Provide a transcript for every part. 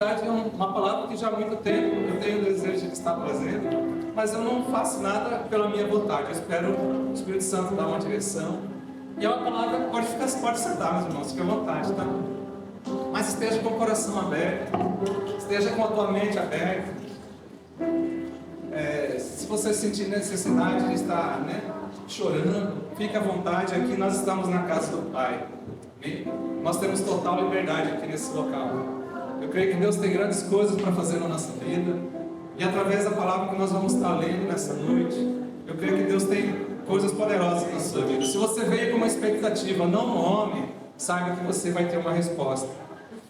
É uma palavra que já há muito tempo eu tenho o desejo de estar trazendo, mas eu não faço nada pela minha vontade. Eu espero o Espírito Santo dar uma direção. E é uma palavra que pode sentar, meus irmãos, fique à vontade, tá? Mas esteja com o coração aberto, esteja com a tua mente aberta. Se você sentir necessidade de estar chorando, fique à vontade. Aqui nós estamos na casa do Pai. Amém? Nós temos total liberdade aqui nesse local. Eu creio que Deus tem grandes coisas para fazer na nossa vida. E através da palavra que nós vamos estar lendo nessa noite, eu creio que Deus tem coisas poderosas na sua vida. Se você veio com uma expectativa, não no homem, saiba que você vai ter uma resposta.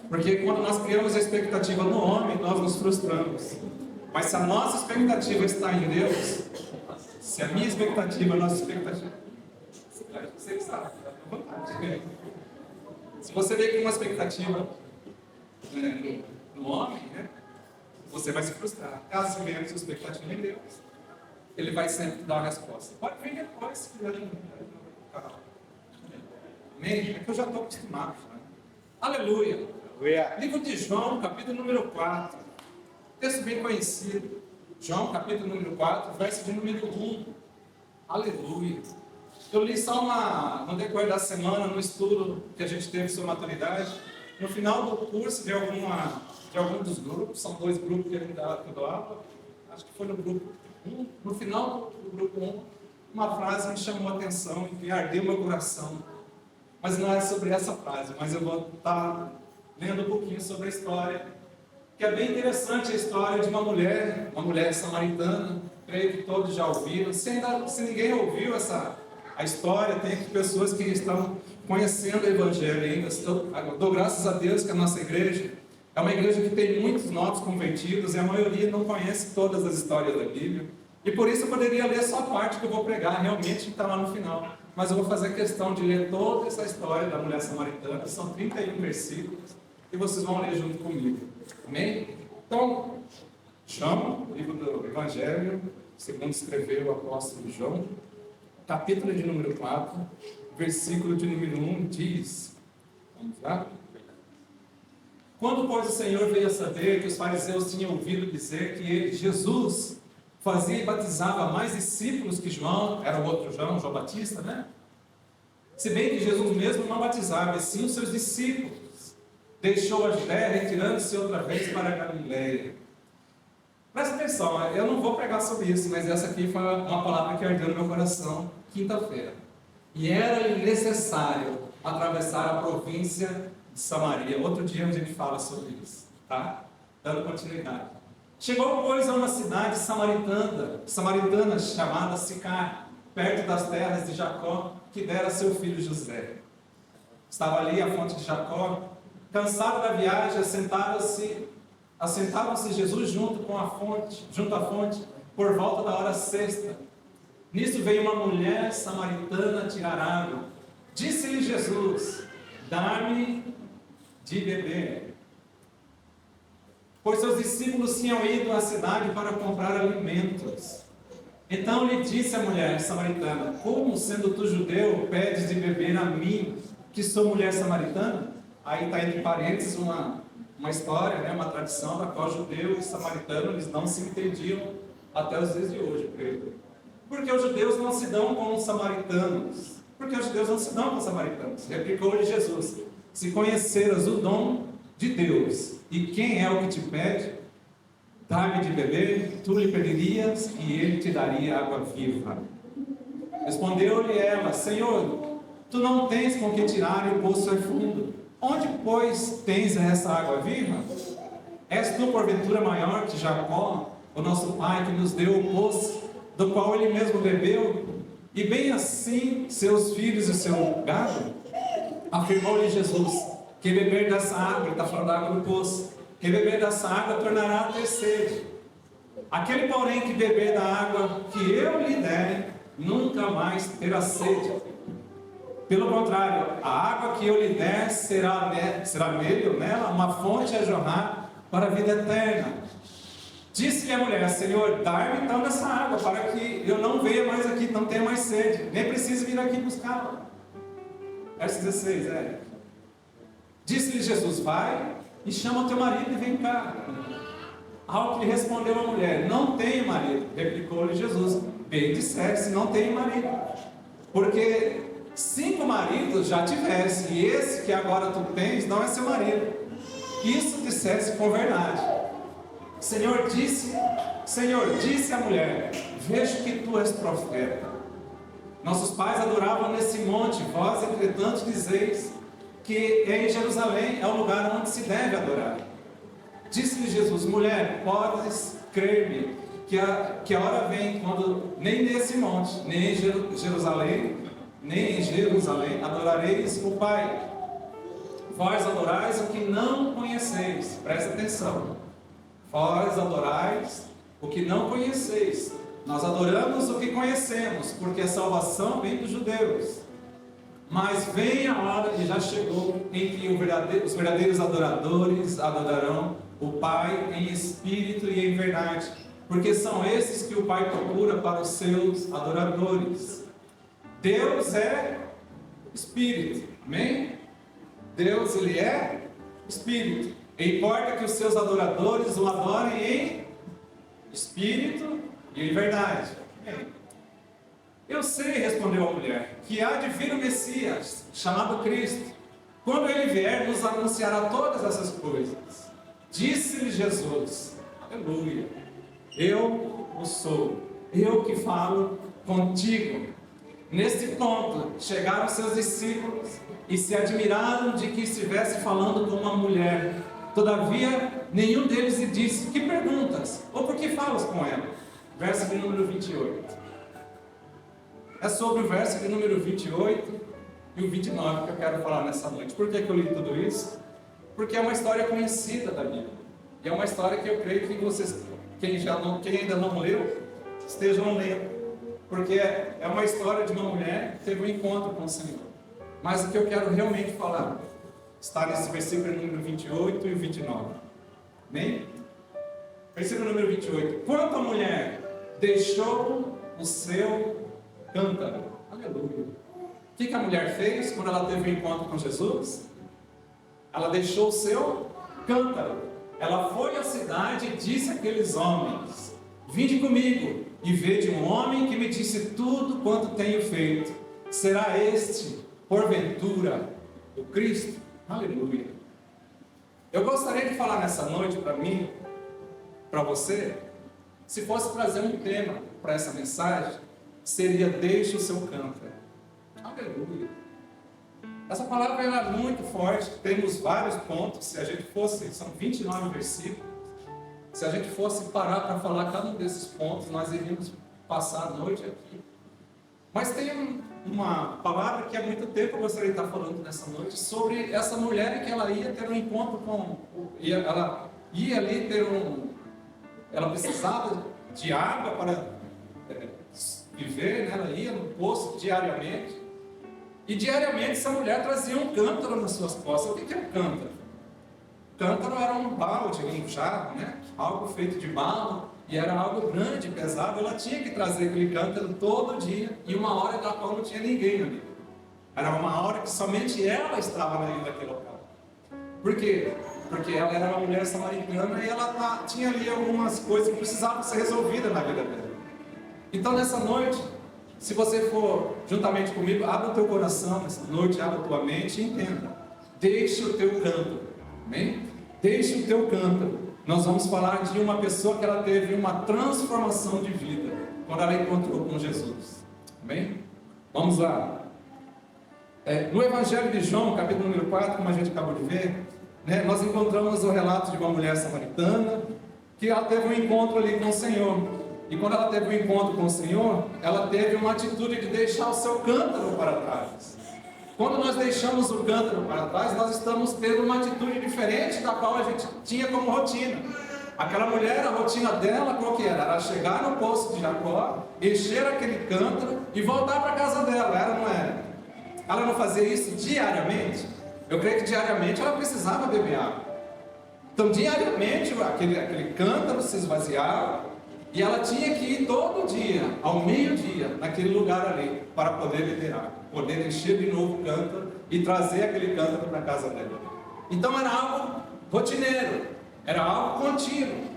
Porque quando nós criamos a expectativa no homem, nós nos frustramos. Mas se a nossa expectativa está em Deus, se a minha expectativa, a nossa expectativa... Você que sabe, à vontade. Se você veio com uma expectativa no homem, você vai se frustrar. Caso você venha com sua expectativa em Deus, Ele vai sempre dar a resposta. Pode vir depois, se quiser. Amém? É que eu já estou acostumado. Aleluia. Livro de João, capítulo número 4. Texto bem conhecido. João, capítulo número 4, verso de número 1. Aleluia. Eu li só no decorrer da semana, no estudo que a gente teve sobre maturidade. No final do curso de algum dos grupos, são dois grupos que eu dou aula, acho que foi no grupo 1, no final do grupo 1, uma frase me chamou a atenção e ardeu meu coração. Mas não é sobre essa frase, mas eu vou estar lendo um pouquinho sobre a história, que é bem interessante a história de uma mulher samaritana, creio que todos já ouviram. Se ninguém ouviu a história, tem aqui pessoas que estão conhecendo o Evangelho ainda. Eu dou graças a Deus que a nossa igreja é uma igreja que tem muitos novos convertidos e a maioria não conhece todas as histórias da Bíblia. E por isso eu poderia ler só a parte que eu vou pregar, realmente está lá no final. Mas eu vou fazer questão de ler toda essa história da mulher samaritana, que são 31 versículos, e vocês vão ler junto comigo. Amém? Então, João, livro do Evangelho, segundo escreveu o apóstolo João, capítulo de número 4, versículo de número 1, diz, vamos lá? Quando, pois, o Senhor veio a saber que os fariseus tinham ouvido dizer que Jesus fazia e batizava mais discípulos que João, era o outro João Batista, né? Se bem que Jesus mesmo não batizava, e sim os seus discípulos, deixou a Judéia, retirando-se outra vez para a Galileia. Presta atenção, eu não vou pregar sobre isso, mas essa aqui foi uma palavra que ardeu no meu coração, quinta-feira. E era necessário atravessar a província de Samaria. Outro dia a gente fala sobre isso, tá? Dando continuidade. Chegou, pois, a uma cidade samaritana chamada Sicar, perto das terras de Jacó, que dera a seu filho José. Estava ali a fonte de Jacó. Cansado da viagem, assentaram-se Jesus junto à fonte, por volta da hora sexta. Nisso veio uma mulher samaritana tirar água. Disse-lhe Jesus: dá-me de beber. Pois seus discípulos tinham ido à cidade para comprar alimentos. Então lhe disse a mulher samaritana: como, sendo tu judeu, pedes de beber a mim, que sou mulher samaritana? Aí está entre parênteses uma história, uma tradição da qual judeu e samaritano eles não se entendiam até os dias de hoje, creio. Porque os judeus não se dão com os samaritanos. Replicou-lhe Jesus: se conheceras o dom de Deus e quem é o que te pede, dá-me de beber, tu lhe pedirias e ele te daria água viva. Respondeu-lhe ela: Senhor, tu não tens com que tirar e o poço é fundo. Onde, pois, tens essa água viva? És tu, porventura, maior que Jacó, o nosso pai, que nos deu o poço, do qual ele mesmo bebeu, e bem assim seus filhos e seu gado? Afirmou-lhe Jesus: que beber dessa água, ele está falando da água do poço, que beber dessa água tornará a ter sede. Aquele, porém, que beber da água que eu lhe der, nunca mais terá sede. Pelo contrário, a água que eu lhe der será nele ou nela uma fonte a jorrar para a vida eterna. Disse-lhe a mulher: Senhor, dá-me então dessa água, para que eu não venha mais aqui, não tenha mais sede, nem precise vir aqui buscá-la. Verso 16, Disse-lhe Jesus: vai, e chama teu marido e vem cá. Ao que respondeu a mulher: não tenho marido. Replicou-lhe Jesus: bem disseste, não tenho marido. Porque 5 maridos já tivesse, e esse que agora tu tens não é seu marido. Isso disseste com verdade. Senhor disse à mulher: vejo que tu és profeta. Nossos pais adoravam nesse monte, vós entretanto dizeis que em Jerusalém é o lugar onde se deve adorar. Disse-lhe Jesus: mulher, podes crer-me que a hora vem quando nem nesse monte, nem em Jerusalém adorareis o Pai. Vós adorais o que não conheceis. Presta atenção. Vós adorais o que não conheceis. Nós adoramos o que conhecemos, porque a salvação vem dos judeus. Mas vem a hora, e já chegou, em que os verdadeiros adoradores adorarão o Pai em espírito e em verdade, porque são esses que o Pai procura para os seus adoradores. Deus é Espírito, amém? Deus, Ele é Espírito, e importa que os seus adoradores o adorem em Espírito e em verdade. Amém? Eu sei, respondeu a mulher, que há de vir o Messias, chamado Cristo. Quando Ele vier, nos anunciará todas essas coisas. Disse-lhe Jesus: aleluia, eu o sou, eu que falo contigo. Neste ponto, chegaram seus discípulos e se admiraram de que estivesse falando com uma mulher. Todavia, nenhum deles lhe disse: que perguntas? Ou por que falas com ela? Verso de número 28. É sobre o verso de número 28 e o 29 que eu quero falar nessa noite. Por que eu li tudo isso? Porque é uma história conhecida da Bíblia. E é uma história que eu creio que vocês, quem ainda não leu, estejam lendo. Porque é uma história de uma mulher que teve um encontro com o Senhor. Mas o que eu quero realmente falar está nesse versículo número 28 e o 29. Amém? Versículo número 28. Quando a mulher deixou o seu cântaro. Aleluia. O que a mulher fez quando ela teve um encontro com Jesus? Ela deixou o seu cântaro. Ela foi à cidade e disse àqueles homens: vinde comigo e vede um homem que me disse tudo quanto tenho feito. Será este, porventura, o Cristo? Aleluia. Eu gostaria de falar nessa noite para mim, para você, se fosse trazer um tema para essa mensagem, seria: deixe o seu cântaro. Aleluia. Essa palavra é muito forte, temos vários pontos. Se a gente fosse, são 29 versículos, se a gente fosse parar para falar cada um desses pontos, nós iríamos passar a noite aqui. Mas tem uma palavra que há muito tempo eu gostaria de estar falando nessa noite, sobre essa mulher que ela ia ter um encontro com, ela ia ali ter ela precisava de água para viver, né? Ela ia no poço diariamente, e diariamente essa mulher trazia um cântaro nas suas costas. O que é um cântaro? Cântaro era um balde, um jarro, né? Algo feito de barro, e era algo grande, pesado. Ela tinha que trazer aquele cântaro todo dia, e uma hora da qual não tinha ninguém ali. Era uma hora que somente ela estava naquele local. Por quê? Porque ela era uma mulher samaritana e ela tinha ali algumas coisas que precisavam ser resolvidas na vida dela. Então nessa noite, se você for juntamente comigo, abra o teu coração nessa noite, abra a tua mente e entenda. Deixe o teu cântaro. Amém? Deixe o teu cântaro. Nós vamos falar de uma pessoa que ela teve uma transformação de vida quando ela encontrou com Jesus. Amém? Vamos lá. No Evangelho de João, capítulo número 4, como a gente acabou de ver, né, nós encontramos o relato de uma mulher samaritana que ela teve um encontro ali com o Senhor. E quando ela teve um encontro com o Senhor, ela teve uma atitude de deixar o seu cântaro para trás. Quando nós deixamos o cântaro para trás, nós estamos tendo uma atitude diferente da qual a gente tinha como rotina. Aquela mulher, a rotina dela, qual que era? Era chegar no poço de Jacó, encher aquele cântaro e voltar para a casa dela. Ela não era. Ela não fazia isso diariamente. Eu creio que diariamente ela precisava beber água. Então, diariamente, aquele cântaro se esvaziava e ela tinha que ir todo dia, ao meio-dia, naquele lugar ali, para poder beber água, poder encher de novo o cântaro e trazer aquele cântaro para a casa dela. Então, era algo rotineiro, era algo contínuo.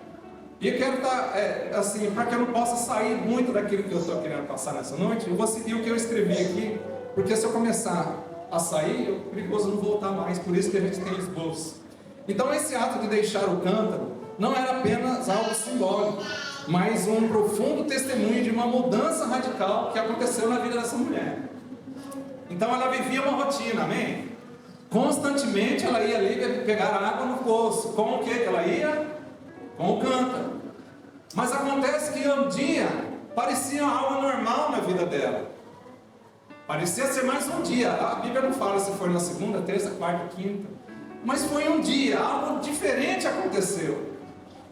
E eu quero estar, assim, para que eu não possa sair muito daquilo que eu estou querendo passar nessa noite, eu vou seguir o que eu escrevi aqui, porque se eu começar a sair, é perigoso não voltar mais, por isso que a gente tem esboço. Então esse ato de deixar o cântaro não era apenas algo simbólico, mas um profundo testemunho de uma mudança radical que aconteceu na vida dessa mulher. Então ela vivia uma rotina, amém? Constantemente ela ia ali pegar água no poço. Com o que ela ia? Com o cântaro. Mas acontece que um dia parecia algo normal na vida dela. Parecia ser mais um dia. A Bíblia não fala se foi na segunda, terça, quarta, quinta. Mas foi um dia, algo diferente aconteceu.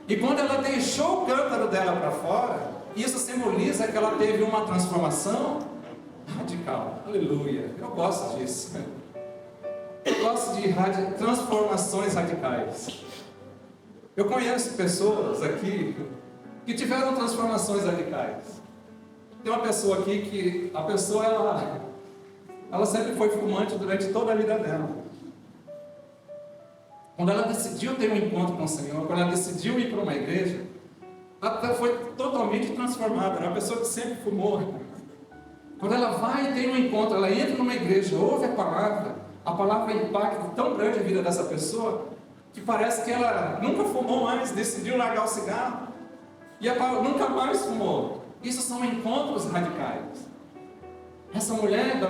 E quando ela deixou o cântaro dela para fora, isso simboliza que ela teve uma transformação radical. Aleluia. Eu gosto disso. Eu gosto de transformações radicais. Eu conheço pessoas aqui que tiveram transformações radicais. Tem uma pessoa aqui que a pessoa ela sempre foi fumante durante toda a vida dela. Quando ela decidiu ter um encontro com o Senhor, quando ela decidiu ir para uma igreja, ela foi totalmente transformada. Era uma pessoa que sempre fumou. Quando ela vai e tem um encontro, ela entra numa igreja, ouve a palavra impacta tão grande a vida dessa pessoa, que parece que ela nunca fumou mais, decidiu largar o cigarro, e nunca mais fumou. Isso são encontros radicais. Essa mulher,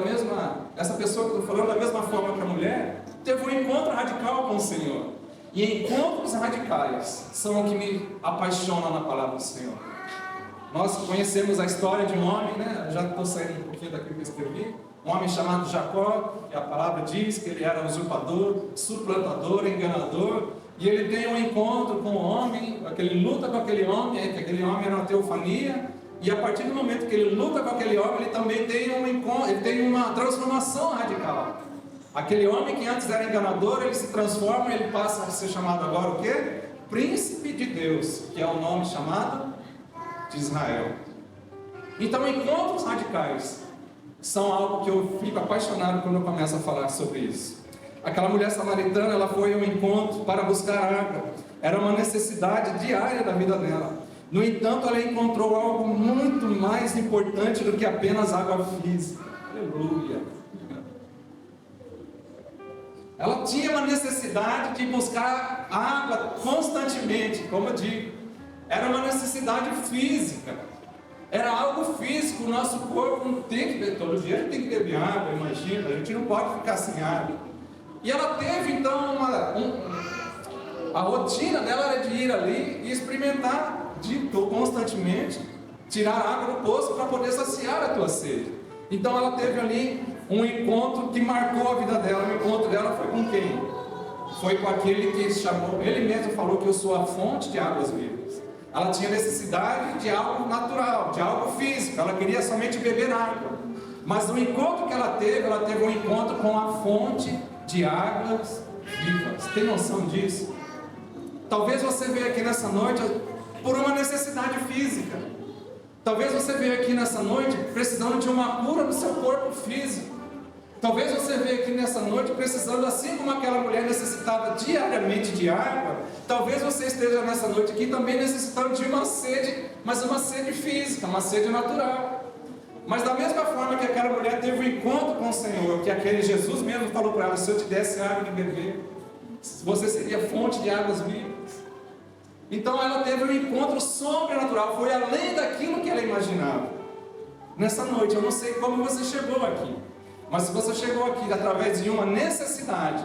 essa pessoa que eu estou falando, da mesma forma que a mulher, teve um encontro radical com o Senhor. E encontros radicais são o que me apaixona na palavra do Senhor. Nós conhecemos a história de um homem, né? Já estou saindo um pouquinho daquilo que eu escrevi. Um homem chamado Jacó, que a palavra diz que ele era usurpador, suplantador, enganador. E ele tem um encontro com o homem, ele luta com aquele homem, que aquele homem era uma teofania. E a partir do momento que ele luta com aquele homem, ele também tem uma transformação radical. Aquele homem que antes era enganador, ele se transforma, ele passa a ser chamado agora o quê? Príncipe de Deus, que é o nome chamado de Israel. Então, encontros radicais são algo que eu fico apaixonado quando eu começo a falar sobre isso. Aquela mulher samaritana, ela foi a um encontro para buscar água. Era uma necessidade diária da vida dela. No entanto, ela encontrou algo muito mais importante do que apenas água física. Aleluia! Ela tinha uma necessidade de buscar água constantemente, como eu digo. Era uma necessidade física. Era algo físico. O nosso corpo não tem que beber, todo dia a gente tem que beber água, imagina. A gente não pode ficar sem água. E ela teve então a rotina dela era de ir ali e experimentar constantemente, tirar água do poço para poder saciar a tua sede. Então ela teve ali um encontro que marcou a vida dela. O encontro dela foi com quem? Foi com aquele que chamou, ele mesmo falou que eu sou a fonte de águas vivas. Ela tinha necessidade de algo natural, de algo físico, ela queria somente beber água. Mas no encontro que ela teve um encontro com a fonte de águas vivas. Tem noção disso? Talvez você veja aqui nessa noite por uma necessidade física. Talvez você veja aqui nessa noite precisando de uma cura no seu corpo físico. Talvez você veja aqui nessa noite precisando, assim como aquela mulher necessitava diariamente de água, talvez você esteja nessa noite aqui também necessitando de uma sede, mas uma sede física, uma sede natural. Mas da mesma forma que aquela mulher teve um encontro com o Senhor, que aquele Jesus mesmo falou para ela, se eu te desse água de beber, você seria fonte de águas vivas. Então ela teve um encontro sobrenatural, foi além daquilo que ela imaginava. Nessa noite, eu não sei como você chegou aqui, mas se você chegou aqui através de uma necessidade,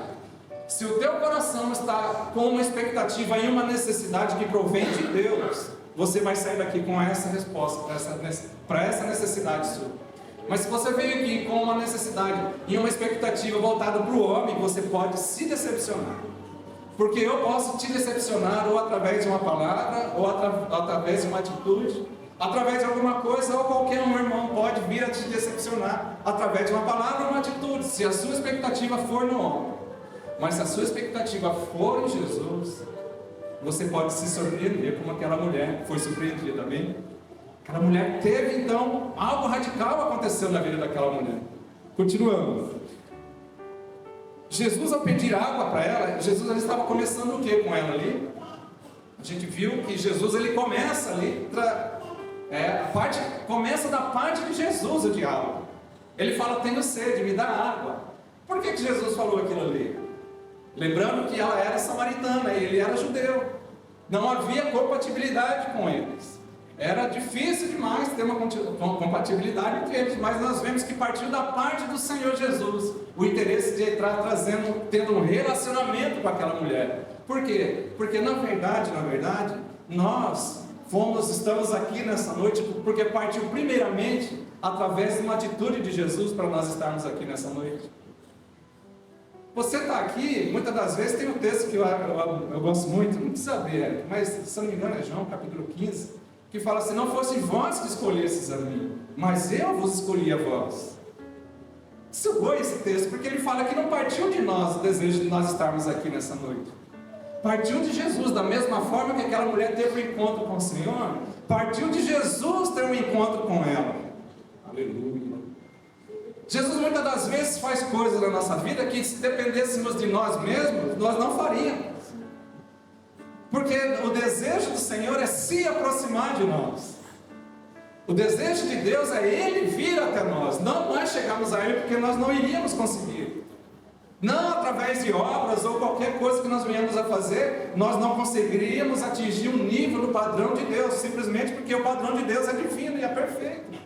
se o teu coração está com uma expectativa e uma necessidade que provém de Deus, você vai sair daqui com essa resposta para essa necessidade sua. Mas se você veio aqui com uma necessidade e uma expectativa voltada para o homem, você pode se decepcionar. Porque eu posso te decepcionar ou através de uma palavra, ou através de uma atitude, através de alguma coisa, ou qualquer um irmão pode vir a te decepcionar através de uma palavra ou uma atitude, se a sua expectativa for no homem. Mas se a sua expectativa for em Jesus, você pode se surpreender como aquela mulher foi surpreendida, amém? Aquela mulher teve então, algo radical aconteceu na vida daquela mulher. Continuando. Jesus, ao pedir água para ela, Jesus ele estava começando o que com ela ali? A gente viu que Jesus ele começa ali, começa da parte de Jesus o diálogo. Ele fala: tenho sede, me dá água. Por que Jesus falou aquilo ali? Lembrando que ela era samaritana e ele era judeu. Não havia compatibilidade com eles. Era difícil demais ter uma compatibilidade entre eles, mas nós vemos que partiu da parte do Senhor Jesus o interesse de entrar tendo um relacionamento com aquela mulher. Por quê? Porque na verdade, nós estamos aqui nessa noite porque partiu primeiramente através de uma atitude de Jesus para nós estarmos aqui nessa noite. Você está aqui, muitas das vezes tem um texto que eu gosto muito, não precisa ver, mas se não me engano é João capítulo 15, que fala assim: não fosse vós que escolhesses a mim, mas eu vos escolhi a vós. Sugou esse texto, porque ele fala que não partiu de nós o desejo de nós estarmos aqui nessa noite. Partiu de Jesus, da mesma forma que aquela mulher teve um encontro com o Senhor, partiu de Jesus ter um encontro com ela. Aleluia. Jesus muitas das vezes faz coisas na nossa vida que, se dependêssemos de nós mesmos, nós não faríamos. Porque o desejo do Senhor é se aproximar de nós. O desejo de Deus é Ele vir até nós, não nós chegarmos a Ele, porque nós não iríamos conseguir. Não através de obras ou qualquer coisa que nós venhamos a fazer, nós não conseguiríamos atingir um nível do padrão de Deus, simplesmente porque o padrão de Deus é divino e é perfeito.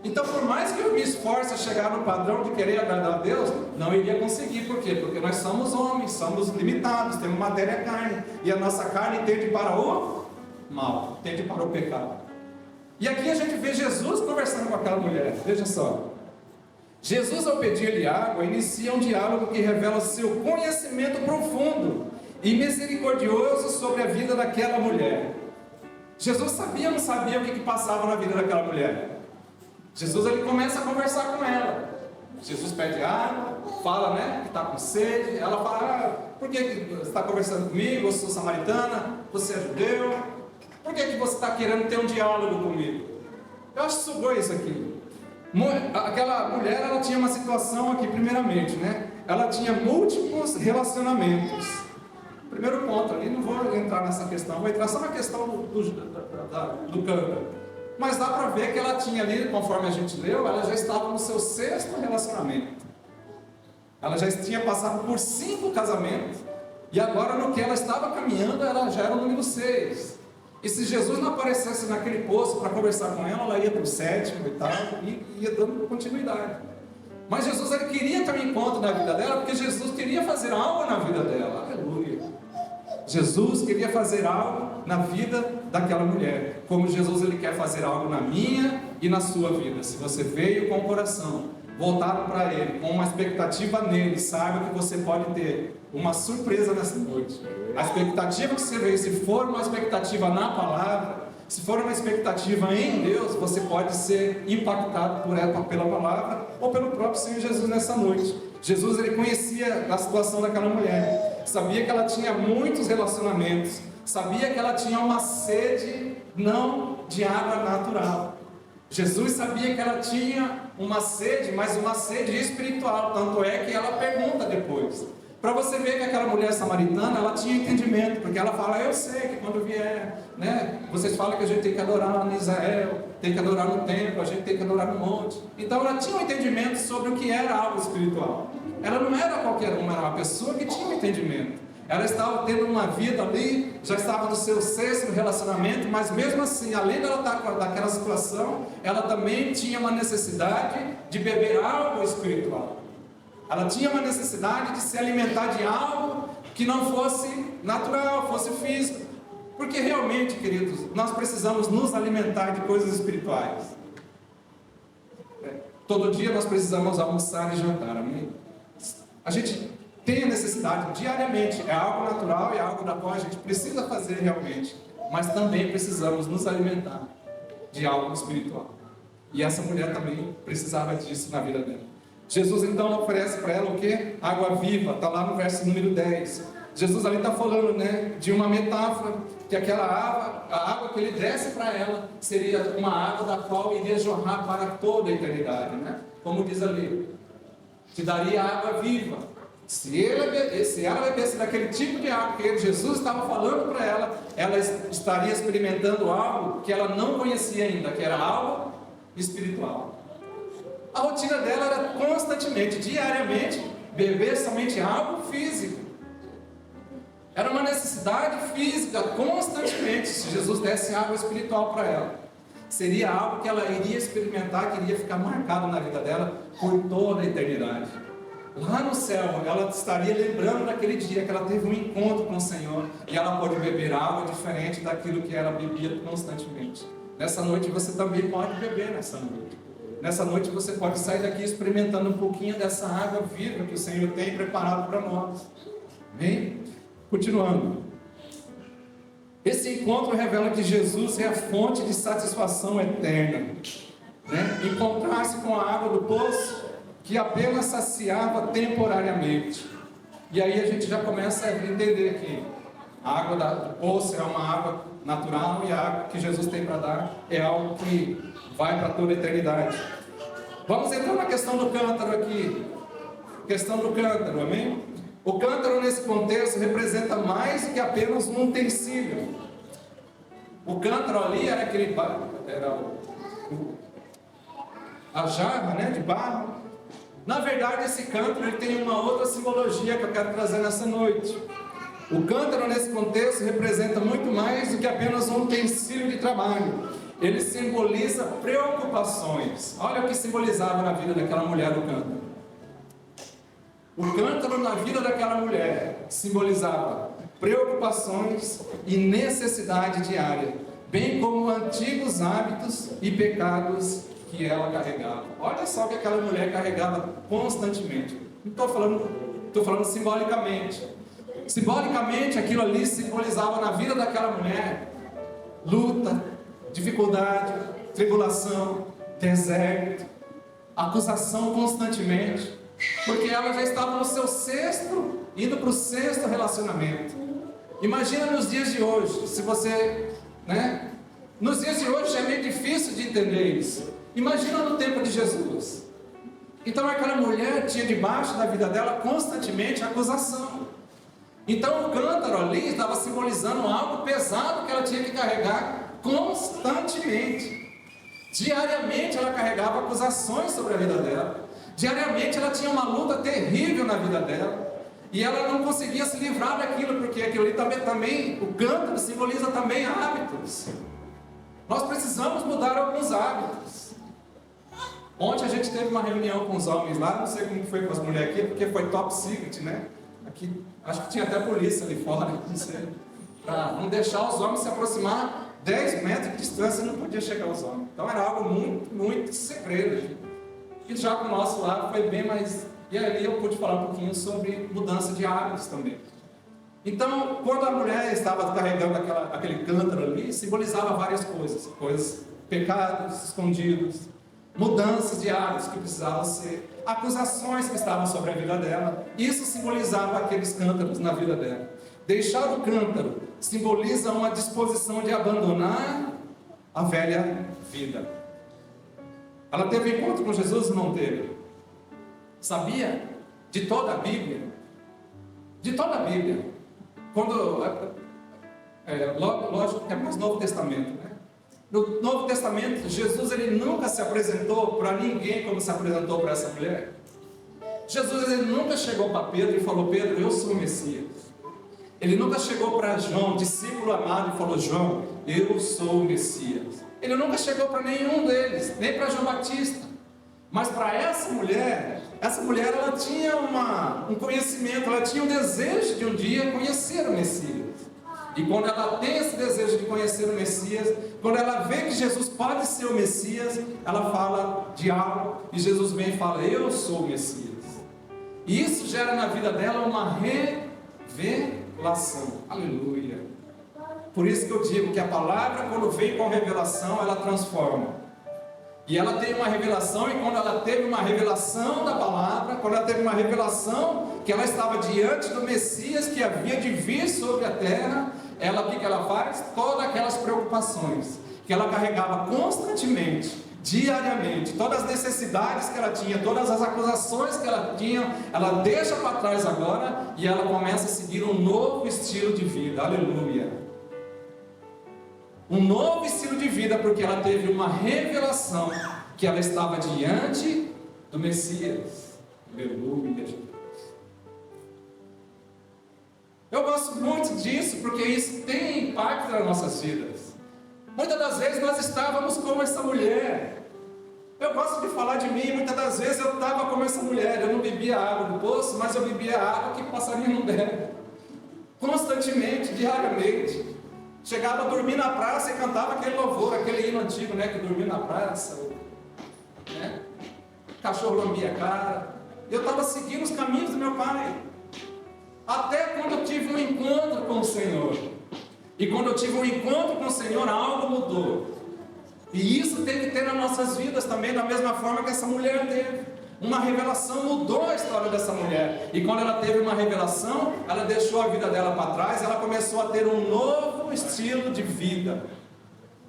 Então, por mais que eu me esforce a chegar no padrão de querer agradar a Deus, não iria conseguir. Por quê? Porque nós somos homens, somos limitados, temos matéria carne, e a nossa carne tende para o mal, tende para o pecado. E aqui a gente vê Jesus conversando com aquela mulher. Veja só, Jesus, ao pedir-lhe água, inicia um diálogo que revela seu conhecimento profundo e misericordioso sobre a vida daquela mulher. Jesus sabia ou não sabia o que passava na vida daquela mulher? Jesus ele começa a conversar com ela. Jesus pede água, fala que está com sede. Ela fala: por que você está conversando comigo? Eu sou samaritana, você é judeu. Por que você está querendo ter um diálogo comigo? Eu acho que sugou isso aqui. Aquela mulher, ela tinha uma situação aqui, primeiramente, ela tinha múltiplos relacionamentos. Primeiro ponto ali, não vou entrar nessa questão, vou entrar só na questão do cântaro. Mas dá para ver que ela tinha ali, conforme a gente leu, ela já estava no seu 6º relacionamento. Ela já tinha passado por 5 casamentos. E agora, no que ela estava caminhando, ela já era o número 6. E se Jesus não aparecesse naquele poço para conversar com ela, ela ia para o 7º, 8º e ia dando continuidade. Mas Jesus ele queria ter um encontro na vida dela, porque Jesus queria fazer algo na vida dela. Aleluia. Jesus queria fazer algo na vida daquela mulher, como Jesus ele quer fazer algo na minha e na sua vida. Se você veio com o coração voltado para Ele, com uma expectativa nele, saiba que você pode ter uma surpresa nessa noite. A expectativa que você veio, se for uma expectativa na palavra, se for uma expectativa em Deus, você pode ser impactado pela palavra ou pelo próprio Senhor Jesus nessa noite. Jesus ele conhecia a situação daquela mulher, sabia que ela tinha muitos relacionamentos, sabia que ela tinha uma sede não de água natural. Jesus sabia que ela tinha uma sede, mas uma sede espiritual, tanto é que ela pergunta depois. Para você ver que aquela mulher samaritana, ela tinha entendimento, porque ela fala: eu sei que quando vier, vocês falam que a gente tem que adorar em Israel, tem que adorar no templo, a gente tem que adorar no monte. Então ela tinha um entendimento sobre o que era algo espiritual. Ela não era qualquer uma, era uma pessoa que tinha um entendimento. Ela estava tendo uma vida ali, já estava no seu 6º relacionamento, mas mesmo assim, além dela estar naquela situação, ela também tinha uma necessidade de beber algo espiritual. Ela tinha uma necessidade de se alimentar de algo que não fosse natural, fosse físico. Porque realmente, queridos, nós precisamos nos alimentar de coisas espirituais. Todo dia nós precisamos almoçar e jantar, amém? A gente tem a necessidade diariamente, é algo natural, é algo da qual a gente precisa fazer realmente. Mas também precisamos nos alimentar de algo espiritual. E essa mulher também precisava disso na vida dela. Jesus então oferece para ela o que? Água viva, está lá no verso número 10. Jesus ali está falando de uma metáfora, que aquela água, a água que ele desse para ela, seria uma água da qual iria jorrar para toda a eternidade, Como diz ali, te daria água viva. Se ela bebesse daquele tipo de água que Jesus estava falando para ela, ela estaria experimentando algo que ela não conhecia ainda, que era algo espiritual. A rotina dela era constantemente, diariamente, beber somente algo físico. Era uma necessidade física, constantemente. Se Jesus desse água espiritual para ela, seria algo que ela iria experimentar, que iria ficar marcado na vida dela por toda a eternidade. Lá no céu, ela estaria lembrando daquele dia que ela teve um encontro com o Senhor e ela pôde beber água diferente daquilo que ela bebia constantemente. Nessa noite você também pode beber nessa noite. Nessa noite você pode sair daqui experimentando um pouquinho dessa água viva que o Senhor tem preparado para nós. Amém? Continuando. Esse encontro revela que Jesus é a fonte de satisfação eterna, né? Encontrar-se com a água do poço que apenas saciava temporariamente. E aí a gente já começa a entender que a água do poço é uma água natural e a água que Jesus tem para dar é algo que vai para toda a eternidade. Vamos entrar na questão do cântaro aqui. Questão do cântaro, amém? O cântaro nesse contexto representa mais do que apenas um utensílio. O cântaro ali era a jarra, né, de barro. Na verdade, esse cântaro ele tem uma outra simbologia que eu quero trazer nessa noite. O cântaro nesse contexto representa muito mais do que apenas um utensílio de trabalho. Ele simboliza preocupações. Olha o que simbolizava na vida daquela mulher do cântaro. O cântaro na vida daquela mulher simbolizava preocupações e necessidade diária, bem como antigos hábitos e pecados que ela carregava. Olha só o que aquela mulher carregava constantemente. Não estou falando simbolicamente. Simbolicamente, aquilo ali simbolizava na vida daquela mulher luta, dificuldade, tribulação, deserto, acusação constantemente, porque ela já estava no seu indo para o sexto relacionamento. Imagina nos dias de hoje, se você, né? Nos dias de hoje é meio difícil de entender isso. Imagina no tempo de Jesus. Então aquela mulher tinha debaixo da vida dela constantemente acusação. Então o cântaro ali estava simbolizando algo pesado que ela tinha que carregar constantemente. Diariamente ela carregava acusações sobre a vida dela. Diariamente ela tinha uma luta terrível na vida dela. E ela não conseguia se livrar daquilo, porque aquilo ali também o cântaro simboliza também hábitos. Nós precisamos mudar alguns hábitos. Ontem a gente teve uma reunião com os homens lá, não sei como foi com as mulheres aqui, porque foi top secret, né? Aqui, acho que tinha até polícia ali fora, não sei. Para não deixar os homens se aproximar 10 metros de distância, não podia chegar aos homens. Então era algo muito, muito segredo. E já com o nosso lado foi bem mais... E ali eu pude falar um pouquinho sobre mudança de hábitos também. Então, quando a mulher estava carregando aquele cântaro ali, simbolizava várias coisas, pecados escondidos, mudanças de hábitos que precisavam ser, acusações que estavam sobre a vida dela. Isso simbolizava aqueles cântaros na vida dela. Deixar o cântaro simboliza uma disposição de abandonar a velha vida. Ela teve encontro com Jesus ou não teve? Sabia? De toda a Bíblia. De toda a Bíblia. Lógico que é mais Novo Testamento, né? No Novo Testamento, Jesus ele nunca se apresentou para ninguém como se apresentou para essa mulher. Jesus ele nunca chegou para Pedro e falou: Pedro, eu sou o Messias. Ele nunca chegou para João, discípulo amado, e falou: João, eu sou o Messias. Ele nunca chegou para nenhum deles, nem para João Batista. Mas para essa mulher ela tinha um conhecimento, ela tinha um desejo de um dia conhecer o Messias. E quando ela tem esse desejo de conhecer o Messias, quando ela vê que Jesus pode ser o Messias, ela fala de algo, e Jesus vem e fala: eu sou o Messias. E isso gera na vida dela uma revelação. Aleluia. Por isso que eu digo que a palavra, quando vem com revelação, ela transforma. E ela tem uma revelação, e quando ela teve uma revelação da palavra, quando ela teve uma revelação que ela estava diante do Messias que havia de vir sobre a terra, o que ela faz? Todas aquelas preocupações que ela carregava constantemente, diariamente. Todas as necessidades que ela tinha, todas as acusações que ela tinha, ela deixa para trás agora e ela começa a seguir um novo estilo de vida. Aleluia! Um novo estilo de vida, porque ela teve uma revelação que ela estava diante do Messias. Aleluia, Jesus. Eu gosto muito disso, porque isso tem impacto nas nossas vidas. Muitas das vezes nós estávamos como essa mulher. Eu gosto de falar de mim, muitas das vezes eu estava como essa mulher. Eu não bebia água do poço, mas eu bebia água que passarinho não bebe. Constantemente, diariamente. Chegava a dormir na praça e cantava aquele louvor, aquele hino antigo, né? Que dormia na praça, né? Cachorro lambia a cara. Eu estava seguindo os caminhos do meu pai. Até quando eu tive um encontro com o Senhor. E quando eu tive um encontro com o Senhor, algo mudou. E isso tem que ter nas nossas vidas também, da mesma forma que essa mulher teve. Uma revelação mudou a história dessa mulher. E quando ela teve uma revelação, ela deixou a vida dela para trás, ela começou a ter um novo estilo de vida.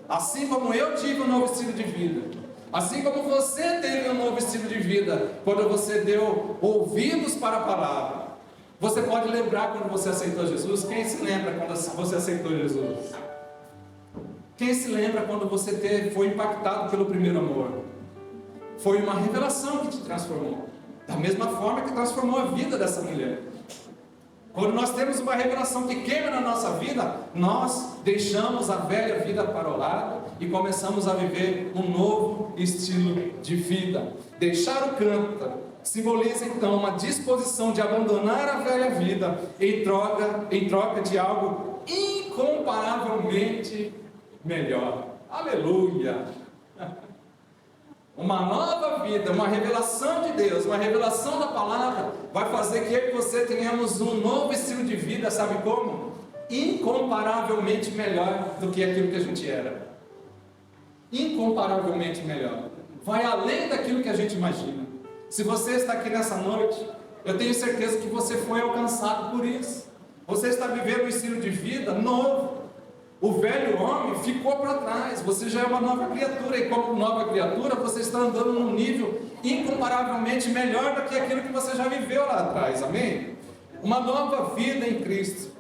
Assim como eu tive um novo estilo de vida. Assim como você teve um novo estilo de vida, quando você deu ouvidos para a palavra. Você pode lembrar quando você aceitou Jesus? Quem se lembra quando você aceitou Jesus? Quem se lembra quando você foi impactado pelo primeiro amor? Foi uma revelação que te transformou. Da mesma forma que transformou a vida dessa mulher. Quando nós temos uma revelação que queima na nossa vida, nós deixamos a velha vida para o lado e começamos a viver um novo estilo de vida. Deixar o cântaro simboliza então uma disposição de abandonar a velha vida em troca de algo incomparavelmente melhor. Aleluia! Uma nova vida, uma revelação de Deus, uma revelação da palavra vai fazer que eu e você tenhamos um novo estilo de vida, sabe como? Incomparavelmente melhor do que aquilo que a gente era. Incomparavelmente melhor. Vai além daquilo que a gente imagina. Se você está aqui nessa noite, eu tenho certeza que você foi alcançado por isso. Você está vivendo um estilo de vida novo. O velho homem ficou para trás. Você já é uma nova criatura. E como nova criatura, você está andando num nível incomparavelmente melhor do que aquilo que você já viveu lá atrás. Amém? Uma nova vida em Cristo.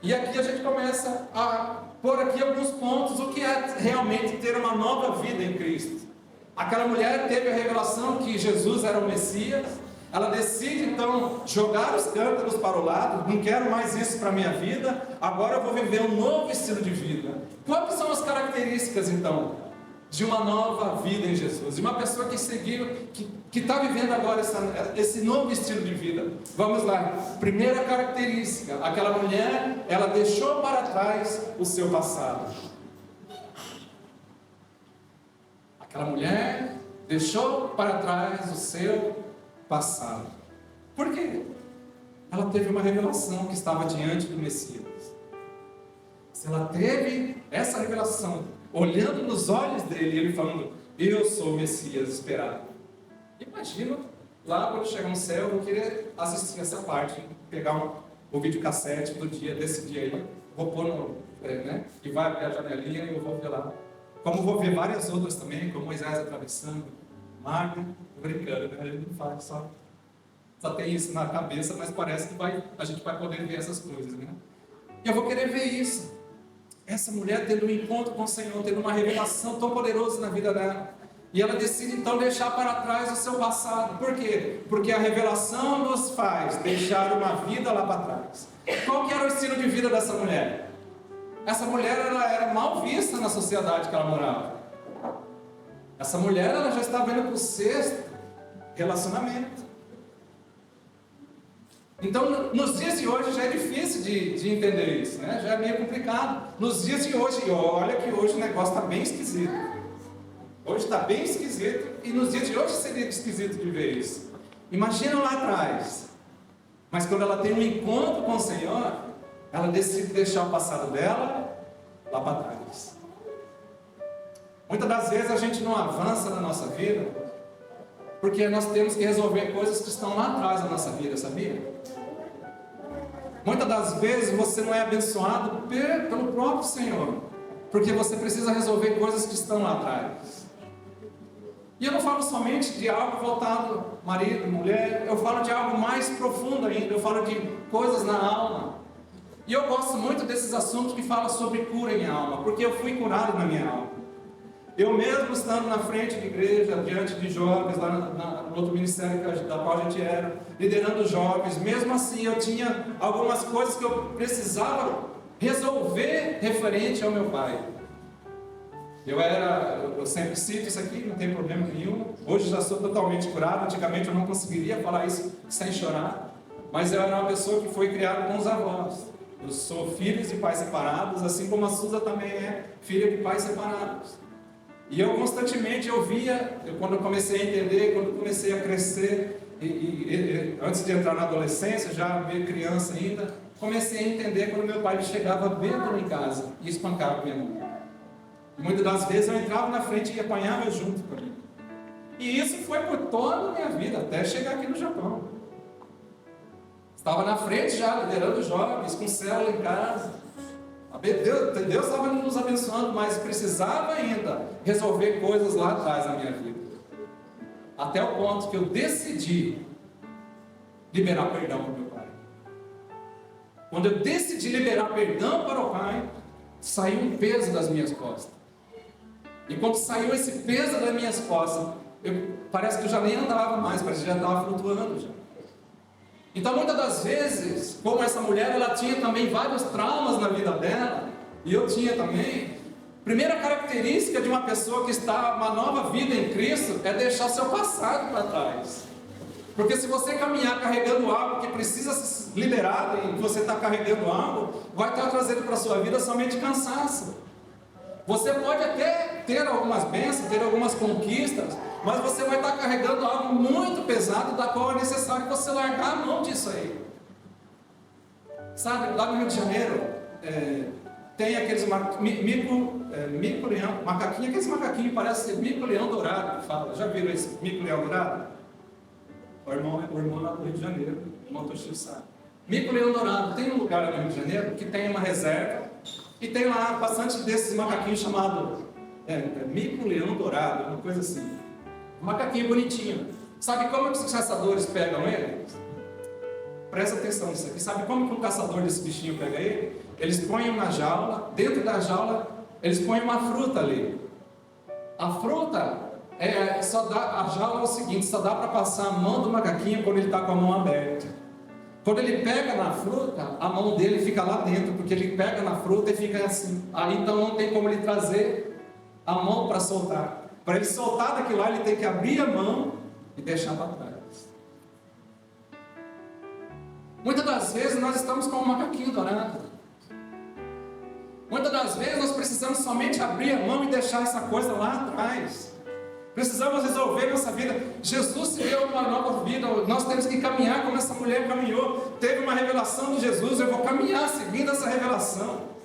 E aqui a gente começa a pôr aqui alguns pontos. O que é realmente ter uma nova vida em Cristo? Aquela mulher teve a revelação que Jesus era o Messias. Ela decide então jogar os cântaros para o lado. Não quero mais isso para a minha vida. Agora eu vou viver um novo estilo de vida. Quais são as características então de uma nova vida em Jesus? De uma pessoa que seguiu, que está vivendo agora esse novo estilo de vida. Vamos lá. Primeira característica: aquela mulher, ela deixou para trás o seu passado. Aquela mulher deixou para trás o seu passado. Por quê? Ela teve uma revelação que estava diante do Messias. Se ela teve essa revelação, olhando nos olhos dele, ele falando: eu sou o Messias esperado. Imagina, lá quando chegar no céu, eu vou querer assistir essa parte, pegar o videocassete desse dia aí, vou pôr no, e vai abrir a janelinha e eu vou ver lá. Como vou ver várias outras também, como Moisés atravessando o mar, brincando, né? Ele não faz, só tem isso na cabeça, mas parece que a gente vai poder ver essas coisas, né? E eu vou querer ver isso. Essa mulher tendo um encontro com o Senhor, tendo uma revelação tão poderosa na vida dela. E ela decide então deixar para trás o seu passado. Por quê? Porque a revelação nos faz deixar uma vida lá para trás. Qual que era o estilo de vida dessa mulher? Essa mulher ela era mal vista na sociedade que ela morava. Essa mulher ela já estava indo para o sexto relacionamento. Então, nos dias de hoje já é difícil de entender isso, né? Já é meio complicado. Nos dias de hoje, e olha que hoje o negócio está bem esquisito. Hoje está bem esquisito, e nos dias de hoje seria esquisito de ver isso. Imagina lá atrás. Mas quando ela tem um encontro com o Senhor, ela decide deixar o passado dela lá para trás. Muitas das vezes a gente não avança na nossa vida, porque nós temos que resolver coisas que estão lá atrás da nossa vida, sabia? Muitas das vezes você não é abençoado pelo próprio Senhor, porque você precisa resolver coisas que estão lá atrás. E eu não falo somente de algo voltado marido, mulher, eu falo de algo mais profundo ainda, eu falo de coisas na alma. E eu gosto muito desses assuntos que falam sobre cura em alma, porque eu fui curado na minha alma. Eu mesmo estando na frente de igreja, diante de jovens, lá no outro ministério da qual a gente era, liderando jovens, mesmo assim eu tinha algumas coisas que eu precisava resolver referente ao meu pai. Eu sempre cito isso aqui, não tem problema nenhum. Hoje já sou totalmente curado. Antigamente eu não conseguiria falar isso sem chorar. Mas eu era uma pessoa que foi criada com os avós. Eu sou filho de pais separados, assim como a Suza também é filha de pais separados. E eu constantemente ouvia, quando eu comecei a entender, quando eu comecei a crescer, antes de entrar na adolescência, já meio criança ainda, comecei a entender quando meu pai chegava bêbado em casa e espancava minha mãe. Muitas das vezes eu entrava na frente e apanhava junto com ele. E isso foi por toda a minha vida, até chegar aqui no Japão. Estava na frente já, liderando jovens, com célula em casa. Deus estava nos abençoando, mas precisava ainda resolver coisas lá atrás na minha vida. Até o ponto que eu decidi liberar perdão para o meu pai. Quando eu decidi liberar perdão para o pai, saiu um peso das minhas costas. E quando saiu esse peso das minhas costas, parece que eu já nem andava mais, parece que já estava flutuando já. Então muitas das vezes, como essa mulher, ela tinha também vários traumas na vida dela, e eu tinha também. Primeira característica de uma pessoa que está uma nova vida em Cristo é deixar seu passado para trás. Porque se você caminhar carregando algo que precisa ser liberado, e você está carregando algo, vai estar trazendo para a sua vida somente cansaço. Você pode até ter algumas bênçãos, ter algumas conquistas, mas você vai estar carregando algo muito pesado, da qual é necessário você largar a mão disso aí. Sabe, lá no Rio de Janeiro, tem aqueles mico-leão, macaquinho, aqueles macaquinhos parecem ser mico-leão dourado, que fala. Já viram esse mico-leão dourado? O irmão lá do Rio de Janeiro, o irmão Toshio sabe. Mico-leão dourado, tem um lugar lá no Rio de Janeiro que tem uma reserva, e tem lá bastante desses macaquinhos chamados mico-leão dourado, uma coisa assim. Um macaquinho bonitinho. Sabe como que os caçadores pegam ele? Presta atenção nisso aqui. Sabe como que um caçador desse bichinho pega ele? Eles põem uma jaula, dentro da jaula, eles põem uma fruta ali. A fruta, a jaula é o seguinte, só dá para passar a mão do macaquinho quando ele está com a mão aberta. Quando ele pega na fruta, a mão dele fica lá dentro, porque ele pega na fruta e fica assim. Aí então não tem como ele trazer a mão para soltar. Para ele soltar daquilo lá, ele tem que abrir a mão e deixar para trás. Muitas das vezes nós estamos com um macaquinho dourado. Muitas das vezes nós precisamos somente abrir a mão e deixar essa coisa lá atrás. Precisamos resolver nossa vida. Jesus se deu uma nova vida. Nós temos que caminhar como essa mulher caminhou. Teve uma revelação de Jesus. Eu vou caminhar seguindo essa revelação.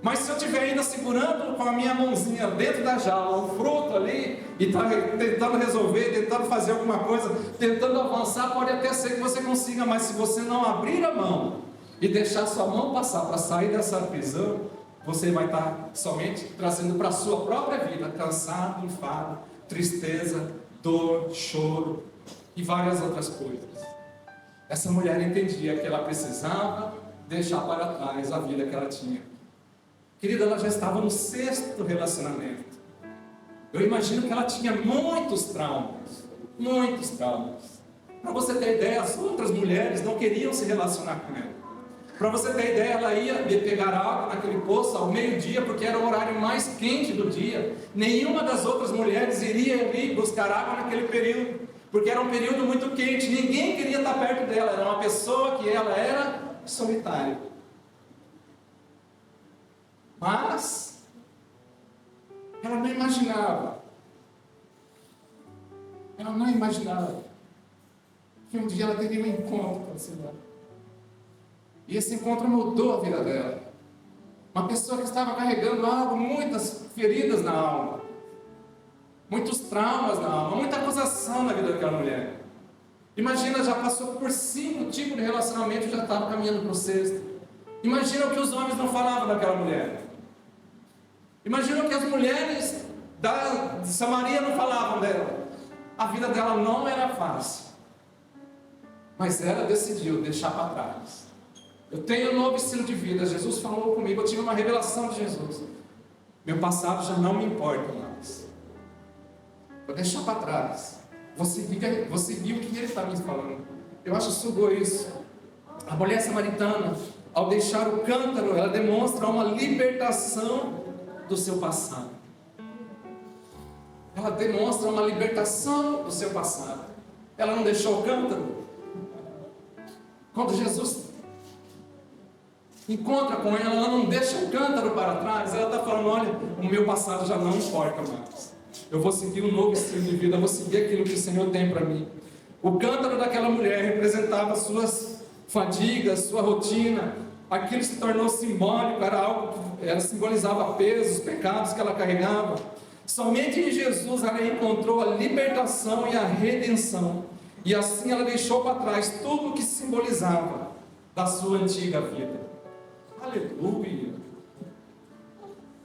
Mas se eu estiver ainda segurando com a minha mãozinha dentro da jaula, um fruto ali, e está tentando resolver, tentando fazer alguma coisa, tentando avançar, pode até ser que você consiga, mas se você não abrir a mão e deixar sua mão passar para sair dessa prisão, você vai estar somente trazendo para a sua própria vida cansado, enfado, tristeza, dor, choro e várias outras coisas. Essa mulher entendia que ela precisava deixar para trás a vida que ela tinha. Querida, ela já estava no 6º relacionamento. Eu imagino que ela tinha muitos traumas. Muitos traumas. Para você ter ideia, as outras mulheres não queriam se relacionar com ela. Para você ter ideia, ela ia pegar água naquele poço ao meio-dia, porque era o horário mais quente do dia. Nenhuma das outras mulheres iria ali buscar água naquele período, porque era um período muito quente. Ninguém queria estar perto dela. Era uma pessoa que ela era solitária. Mas ela não imaginava que um dia ela teria um encontro com o Senhor. E esse encontro mudou a vida dela. Uma pessoa que estava carregando algo, muitas feridas na alma, muitos traumas na alma, muita acusação na vida daquela mulher. Imagina, já passou por 5 tipos de relacionamento e já estava caminhando para o 6º. Imagina o que os homens não falavam daquela mulher. Imagina o que as mulheres de Samaria não falavam dela. A vida dela não era fácil, mas ela decidiu deixar para trás. Eu tenho um novo estilo de vida. Jesus falou comigo, eu tive uma revelação de Jesus. Meu passado já não me importa mais. Vou deixar para trás. Vou seguir o que ele está me falando. Eu acho isso isso. A mulher samaritana, ao deixar o cântaro, ela demonstra uma libertação do seu passado. Ela demonstra uma libertação do seu passado. Ela não deixou o cântaro. Quando Jesus encontra com ela, ela não deixa o cântaro para trás. Ela está falando, olha, o meu passado já não importa mais. Eu vou seguir um novo estilo de vida, eu vou seguir aquilo que o Senhor tem para mim. O cântaro daquela mulher representava suas fadigas, sua rotina. Aquilo se tornou simbólico, era algo que ela simbolizava pesos, pecados que ela carregava. Somente em Jesus ela encontrou a libertação e a redenção. E assim ela deixou para trás tudo o que simbolizava da sua antiga vida. Aleluia!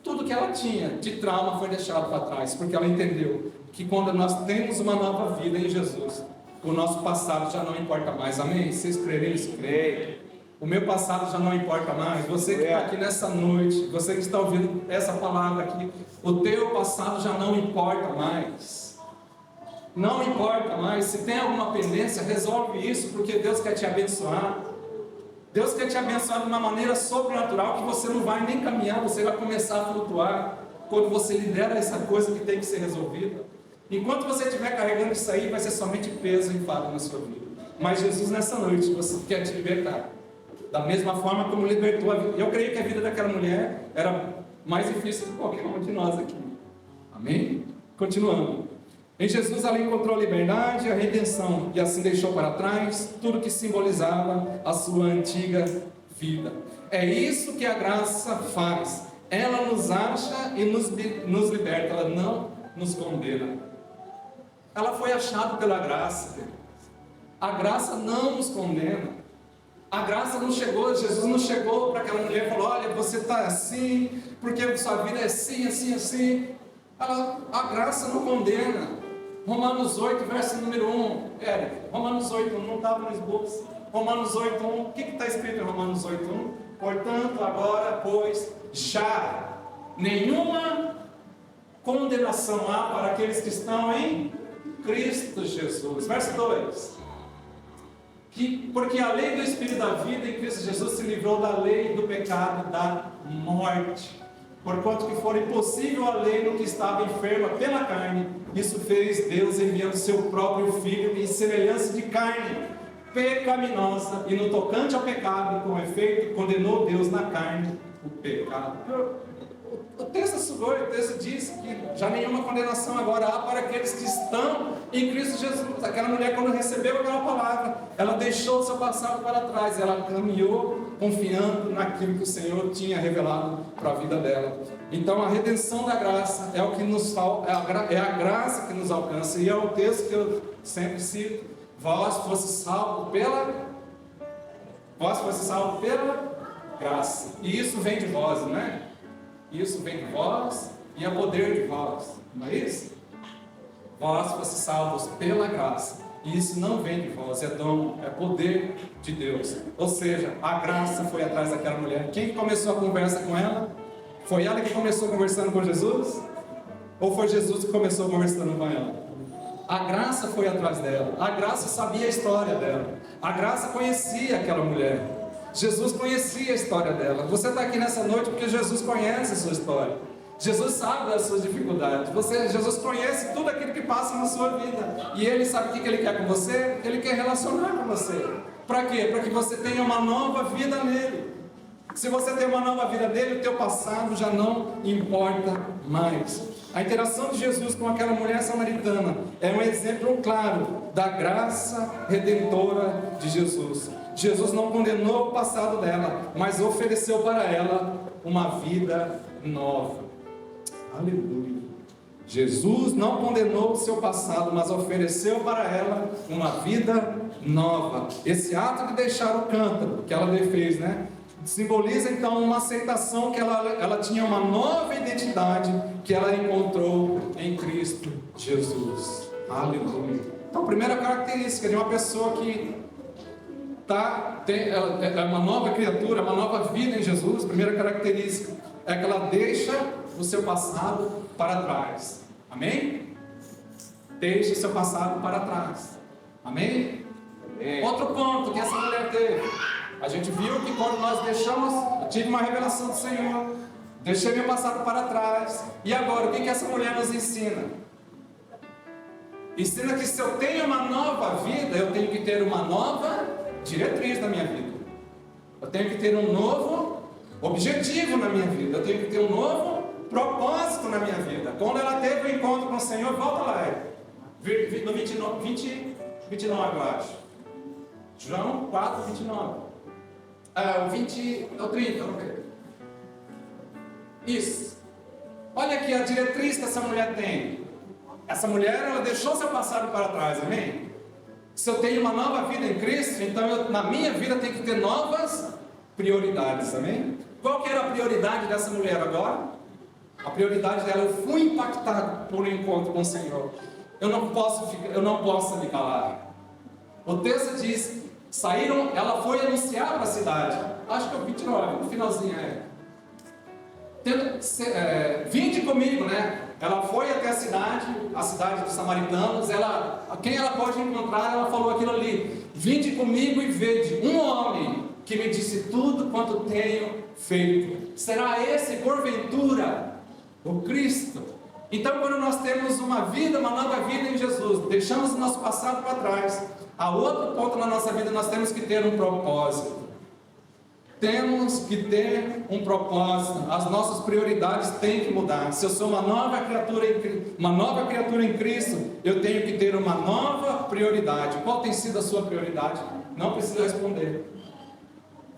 Tudo que ela tinha de trauma foi deixado para trás, porque ela entendeu que quando nós temos uma nova vida em Jesus, o nosso passado já não importa mais. Amém? Vocês crerem nisso? Creio. O meu passado já não importa mais. Você que está aqui nessa noite, você que está ouvindo essa palavra aqui, o teu passado já não importa mais. Não importa mais. Se tem alguma pendência, resolve isso, porque Deus quer te abençoar. Deus quer te abençoar de uma maneira sobrenatural, que você não vai nem caminhar, você vai começar a flutuar quando você lidera essa coisa que tem que ser resolvida. Enquanto você estiver carregando isso aí, vai ser somente peso e enfado na sua vida. Mas Jesus, nessa noite, você quer te libertar. Da mesma forma como libertou a vida. Eu creio que a vida daquela mulher era mais difícil que qualquer um de nós aqui. Amém? Continuando. Em Jesus ela encontrou a liberdade e a redenção, e assim deixou para trás tudo que simbolizava a sua antiga vida. É isso que a graça faz. Ela nos acha e nos liberta, ela não nos condena. Ela foi achada pela graça. A graça não nos condena. A graça não chegou, Jesus não chegou para aquela mulher e falou, olha, você está assim, porque sua vida é assim, assim, assim. A graça não condena. Romanos 8, verso número 1. Romanos 8, 1, não estava no esboço. Romanos 8, 1. O que está escrito em Romanos 8, 1? Portanto, agora, pois, já nenhuma condenação há para aqueles que estão em Cristo Jesus. Verso 2. Porque a lei do Espírito da vida em Cristo Jesus se livrou da lei do pecado e da morte. Porquanto que for impossível a lei no que estava enferma pela carne, isso fez Deus enviando seu próprio Filho em semelhança de carne pecaminosa, e no tocante ao pecado, com efeito, condenou Deus na carne o pecado. O texto diz que já nenhuma condenação agora há para aqueles que estão em Cristo Jesus. Aquela mulher, quando recebeu aquela palavra, ela deixou o seu passado para trás, ela caminhou confiando naquilo que o Senhor tinha revelado para a vida dela. Então a redenção da graça é o que nos falta, é a graça que nos alcança, e é o texto que eu sempre cito: vós fosse salvo pela graça. E isso vem de vós, não é? Isso vem de vós e é poder de vós, não é isso? Vós fosse salvos pela graça, e isso não vem de vós, é dom, é poder de Deus. Ou seja, a graça foi atrás daquela mulher. Quem começou a conversa com ela? Foi ela que começou conversando com Jesus? Ou foi Jesus que começou conversando com ela? A graça foi atrás dela. A graça sabia a história dela. A graça conhecia aquela mulher. Jesus conhecia a história dela. Você está aqui nessa noite porque Jesus conhece a sua história. Jesus sabe das suas dificuldades. Jesus conhece tudo aquilo que passa na sua vida. E Ele sabe o que Ele quer com você? Ele quer relacionar com você. Para quê? Para que você tenha uma nova vida nele. Se você tem uma nova vida nele, o teu passado já não importa mais. A interação de Jesus com aquela mulher samaritana é um exemplo claro da graça redentora de Jesus. Jesus não condenou o passado dela, mas ofereceu para ela uma vida nova. Aleluia. Jesus não condenou o seu passado, mas ofereceu para ela uma vida nova. Esse ato de deixar o cântaro que ela fez, simboliza então uma aceitação que ela tinha uma nova identidade que ela encontrou em Cristo Jesus. Aleluia. Então, a primeira característica de uma pessoa que é uma nova criatura, uma nova vida em Jesus, a primeira característica é que ela deixa o seu passado para trás. Amém? Deixa o seu passado para trás. Amém? Outro ponto que essa mulher teve. A gente viu que quando nós deixamos, eu tive uma revelação do Senhor, deixei meu passado para trás. E agora, o que essa mulher nos ensina? Ensina que se eu tenho uma nova vida, eu tenho que ter uma nova diretriz na minha vida. Eu tenho que ter um novo objetivo na minha vida. Eu tenho que ter um novo propósito na minha vida. Quando ela teve o encontro com o Senhor, volta lá, no 29, eu acho. João 4, 29. O 30, vamos ver. Isso. Olha aqui a diretriz que essa mulher tem. Essa mulher, ela deixou seu passado para trás, amém? Se eu tenho uma nova vida em Cristo, então na minha vida tem que ter novas prioridades, amém? Qual que era a prioridade dessa mulher agora? A prioridade dela, eu fui impactado por um encontro com o Senhor. Eu não posso me calar. O texto diz, ela foi anunciar para a cidade. Acho que é o 29, no finalzinho vinde comigo, né? Ela foi até a cidade dos samaritanos. Quem ela pode encontrar, ela falou aquilo ali: vinde comigo e vede um homem que me disse tudo quanto tenho feito. Será esse, porventura, o Cristo? Então, quando nós temos uma nova vida em Jesus, deixamos o nosso passado para trás, a outro ponto na nossa vida nós temos que ter um propósito. Temos que ter um propósito. As nossas prioridades têm que mudar. Se eu sou uma nova criatura em Cristo, eu tenho que ter uma nova prioridade. Qual tem sido a sua prioridade? Não precisa responder.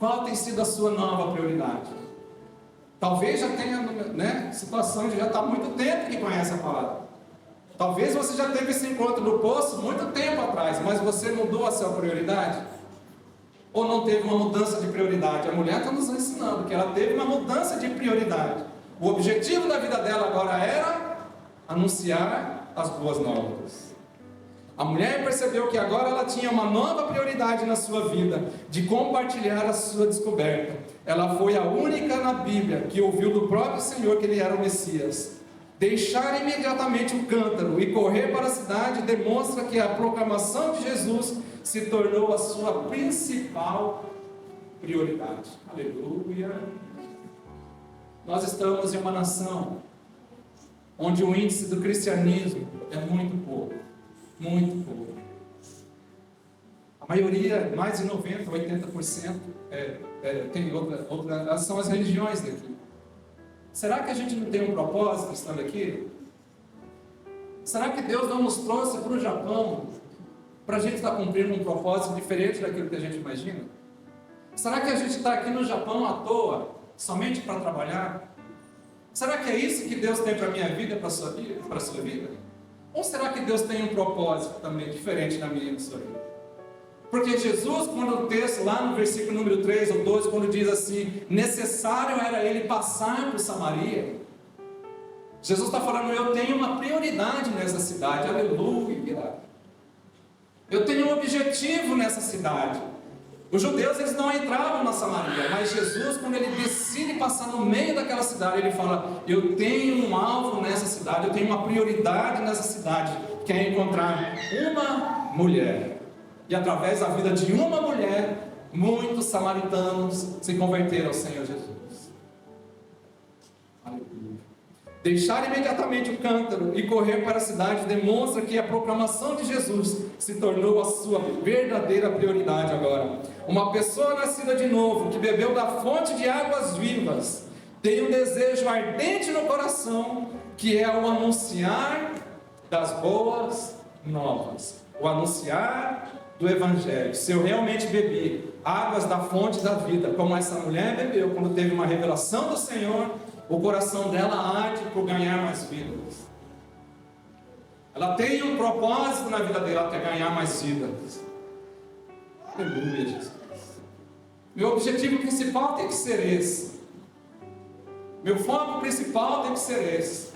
Qual tem sido a sua nova prioridade? Talvez já tenha, situação de já estar há muito tempo que conhece a palavra. Talvez você já teve esse encontro no poço muito tempo atrás, mas você mudou a sua prioridade? Ou não teve uma mudança de prioridade? A mulher está nos ensinando que ela teve uma mudança de prioridade. O objetivo da vida dela agora era anunciar as boas novas. A mulher percebeu que agora ela tinha uma nova prioridade na sua vida, de compartilhar a sua descoberta. Ela foi a única na Bíblia que ouviu do próprio Senhor que ele era o Messias. Deixar imediatamente o cântaro e correr para a cidade demonstra que a proclamação de Jesus se tornou a sua principal prioridade. Aleluia! Nós estamos em uma nação onde o índice do cristianismo é muito pouco. Muito pouco. A maioria, mais de 90%, 80%, tem outra, são as religiões daqui. Será que a gente não tem um propósito estando aqui? Será que Deus não nos trouxe para o Japão para a gente estar cumprindo um propósito diferente daquilo que a gente imagina? Será que a gente está aqui no Japão à toa, somente para trabalhar? Será que é isso que Deus tem para a minha vida, para a sua vida? Ou será que Deus tem um propósito também diferente na minha e na sua vida? Porque Jesus, quando o texto, lá no versículo número 3 ou 12, quando diz assim, necessário era ele passar por Samaria, Jesus está falando, eu tenho uma prioridade nessa cidade, aleluia. Eu tenho um objetivo nessa cidade. Os judeus, eles não entravam na Samaria, mas Jesus, quando ele decide passar no meio daquela cidade, ele fala, eu tenho um alvo nessa cidade, eu tenho uma prioridade nessa cidade, que é encontrar uma mulher. E através da vida de uma mulher, muitos samaritanos se converteram ao Senhor Jesus. Aleluia. Deixar imediatamente o cântaro e correr para a cidade demonstra que a proclamação de Jesus se tornou a sua verdadeira prioridade agora. Uma pessoa nascida de novo, que bebeu da fonte de águas vivas, tem um desejo ardente no coração, que é o anunciar das boas novas, o anunciar do Evangelho. Se eu realmente bebi águas da fonte da vida, como essa mulher bebeu quando teve uma revelação do Senhor, o coração dela arde por ganhar mais vidas. Ela tem um propósito na vida dela, até ganhar mais vidas. Aleluia, Jesus. Meu objetivo principal tem que ser esse. Meu foco principal tem que ser esse.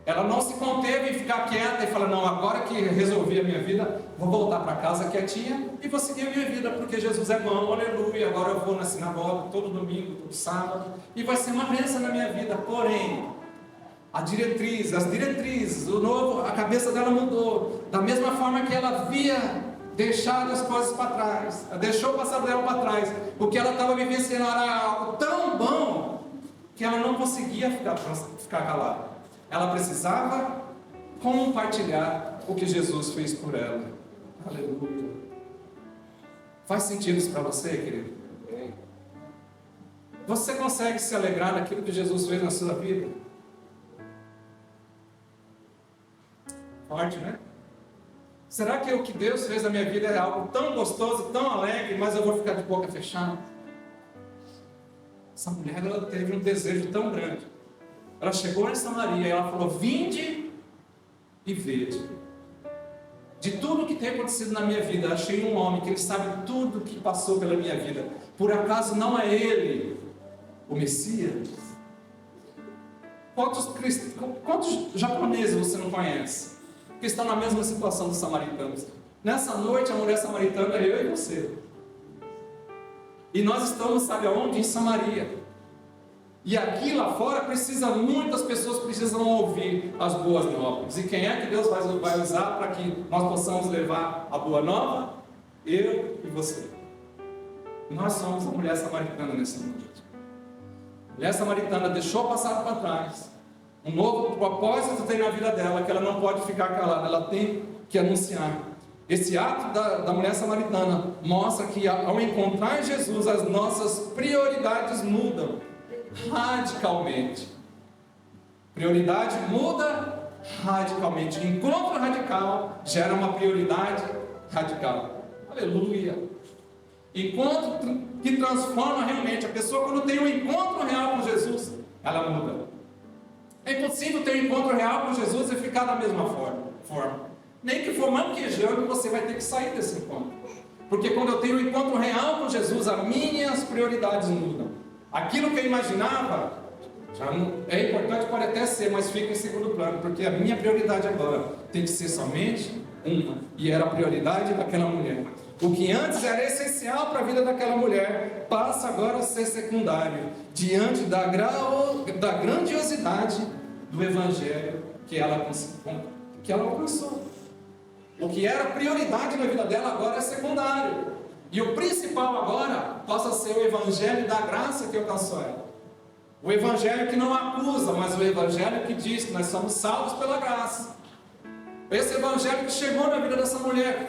Ela não se conteve em ficar quieta e falar, não, agora que resolvi a minha vida, vou voltar para casa quietinha e vou seguir a minha vida, porque Jesus é bom, aleluia, agora eu vou na sinagoga todo domingo, todo sábado, e vai ser uma bênção na minha vida. Porém, as diretrizes, a cabeça dela mudou, da mesma forma que ela havia deixado as coisas para trás, ela deixou o passado dela para trás, o que ela estava vivenciando era algo tão bom, que ela não conseguia ficar calada. Ela precisava compartilhar o que Jesus fez por ela. Aleluia. Faz sentido isso para você, querido? Você consegue se alegrar naquilo que Jesus fez na sua vida? Forte, né? Será que o que Deus fez na minha vida é algo tão gostoso, tão alegre, mas eu vou ficar de boca fechada? Essa mulher, ela teve um desejo tão grande. Ela chegou em Samaria e ela falou, vinde e vede. De tudo que tem acontecido na minha vida, achei um homem que ele sabe tudo que passou pela minha vida. Por acaso não é ele o Messias? Quantos japoneses você não conhece que estão na mesma situação dos samaritanos? Nessa noite a mulher samaritana é eu e você. E nós estamos, sabe aonde? Em Samaria. E aqui lá fora muitas pessoas precisam ouvir as boas novas. E quem é que Deus vai usar para que nós possamos levar a boa nova? Eu e você. Nós somos a mulher samaritana nessa noite. A mulher samaritana deixou o passado para trás. Um novo propósito tem na vida dela, que ela não pode ficar calada, ela tem que anunciar. Esse ato da mulher samaritana mostra que ao encontrar Jesus, as nossas prioridades mudam radicalmente. Prioridade muda radicalmente. Encontro radical gera uma prioridade radical. Aleluia. Encontro que transforma realmente. A pessoa, quando tem um encontro real com Jesus, ela muda. É impossível ter um encontro real com Jesus e ficar da mesma forma. Nem que for manquejando, você vai ter que sair desse encontro. Porque quando eu tenho um encontro real com Jesus, as minhas prioridades mudam. Aquilo que eu imaginava, já não, é importante, pode até ser, mas fica em segundo plano, porque a minha prioridade agora tem que ser somente uma, e era a prioridade daquela mulher. O que antes era essencial para a vida daquela mulher, passa agora a ser secundário, diante da grandiosidade do Evangelho que ela alcançou. O que era prioridade na vida dela agora é secundário. E o principal agora passa a ser o Evangelho da graça que alcançou ela. O Evangelho que não acusa, mas o Evangelho que diz que nós somos salvos pela graça. Esse Evangelho que chegou na vida dessa mulher,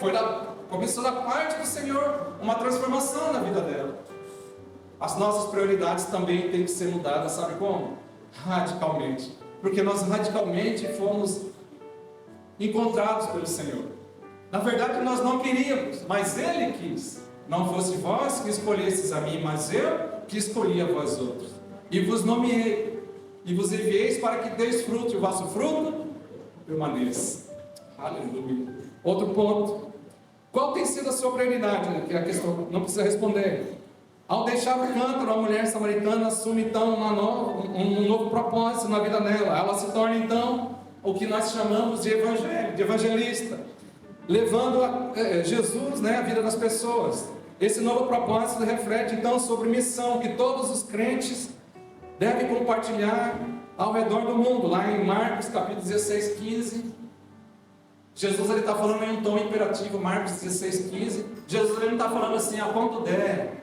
começou da parte do Senhor, uma transformação na vida dela. As nossas prioridades também têm que ser mudadas, sabe como? Radicalmente. Porque nós radicalmente fomos encontrados pelo Senhor. Na verdade nós não queríamos, mas Ele quis. Não fosse vós que escolhesseis a mim, mas eu que escolhi a vós outros. E vos nomeei, e vos enviei para que deis fruto, e o vosso fruto permaneça. Aleluia. Outro ponto. Qual tem sido a sua prioridade? Que a questão não precisa responder. Ao deixar o cântaro, a mulher samaritana assume então um novo propósito na vida dela. Ela se torna então o que nós chamamos de evangelho, de evangelista, levando Jesus, a vida das pessoas. Esse novo propósito reflete então sobre missão que todos os crentes devem compartilhar ao redor do mundo. Lá em Marcos capítulo 16, 15, Jesus está falando em um tom imperativo. Marcos 16, 15, Jesus não está falando assim, quando der,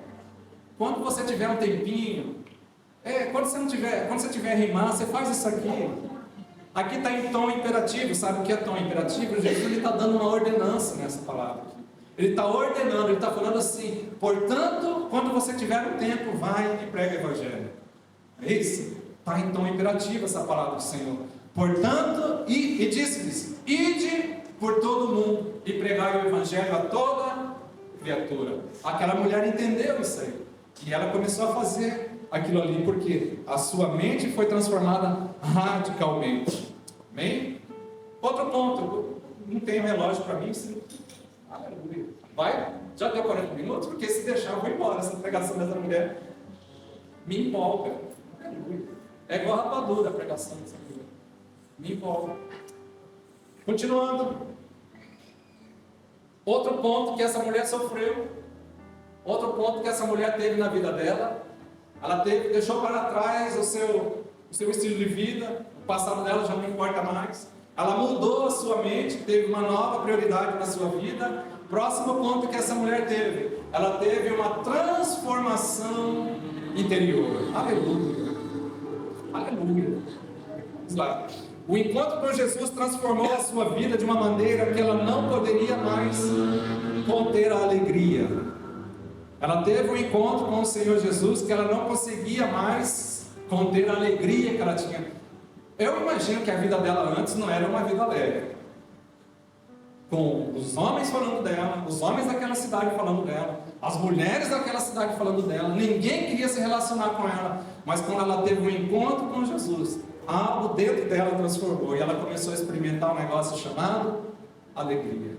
quando você tiver um tempinho, quando você tiver rimar, você faz isso aqui. Aqui está em tom imperativo. Sabe o que é tom imperativo? Jesus está dando uma ordenança nessa palavra. Ele está ordenando, ele está falando assim: portanto, quando você tiver um tempo, vai e prega o Evangelho. É isso? Está em tom imperativo essa palavra do Senhor. Portanto, e disse-lhes: ide por todo o mundo e pregai o Evangelho a toda criatura. Aquela mulher entendeu isso aí. E ela começou a fazer aquilo ali, porque a sua mente foi transformada radicalmente. Amém? Outro ponto. Não tem relógio para mim, sim. Aleluia. Vai? Já deu 40 minutos? Porque se deixar eu vou embora. Essa pregação dessa mulher me empolga. Aleluia. É igual a rapadura a pregação dessa mulher. Me envolve. Continuando. Outro ponto que essa mulher sofreu. Outro ponto que essa mulher teve na vida dela. Ela deixou para trás o seu estilo de vida. O passado dela já não importa mais. Ela mudou a sua mente, teve uma nova prioridade na sua vida. Próximo ponto que essa mulher teve. Ela teve uma transformação interior. Aleluia. Aleluia. Vamos lá. O encontro com Jesus transformou a sua vida de uma maneira que ela não poderia mais conter a alegria. Ela teve um encontro com o Senhor Jesus que ela não conseguia mais conter a alegria que ela tinha. Eu imagino que a vida dela antes não era uma vida leve. Com os homens falando dela, os homens daquela cidade falando dela, as mulheres daquela cidade falando dela, ninguém queria se relacionar com ela. Mas quando ela teve um encontro com Jesus, algo dentro dela transformou e ela começou a experimentar um negócio chamado alegria.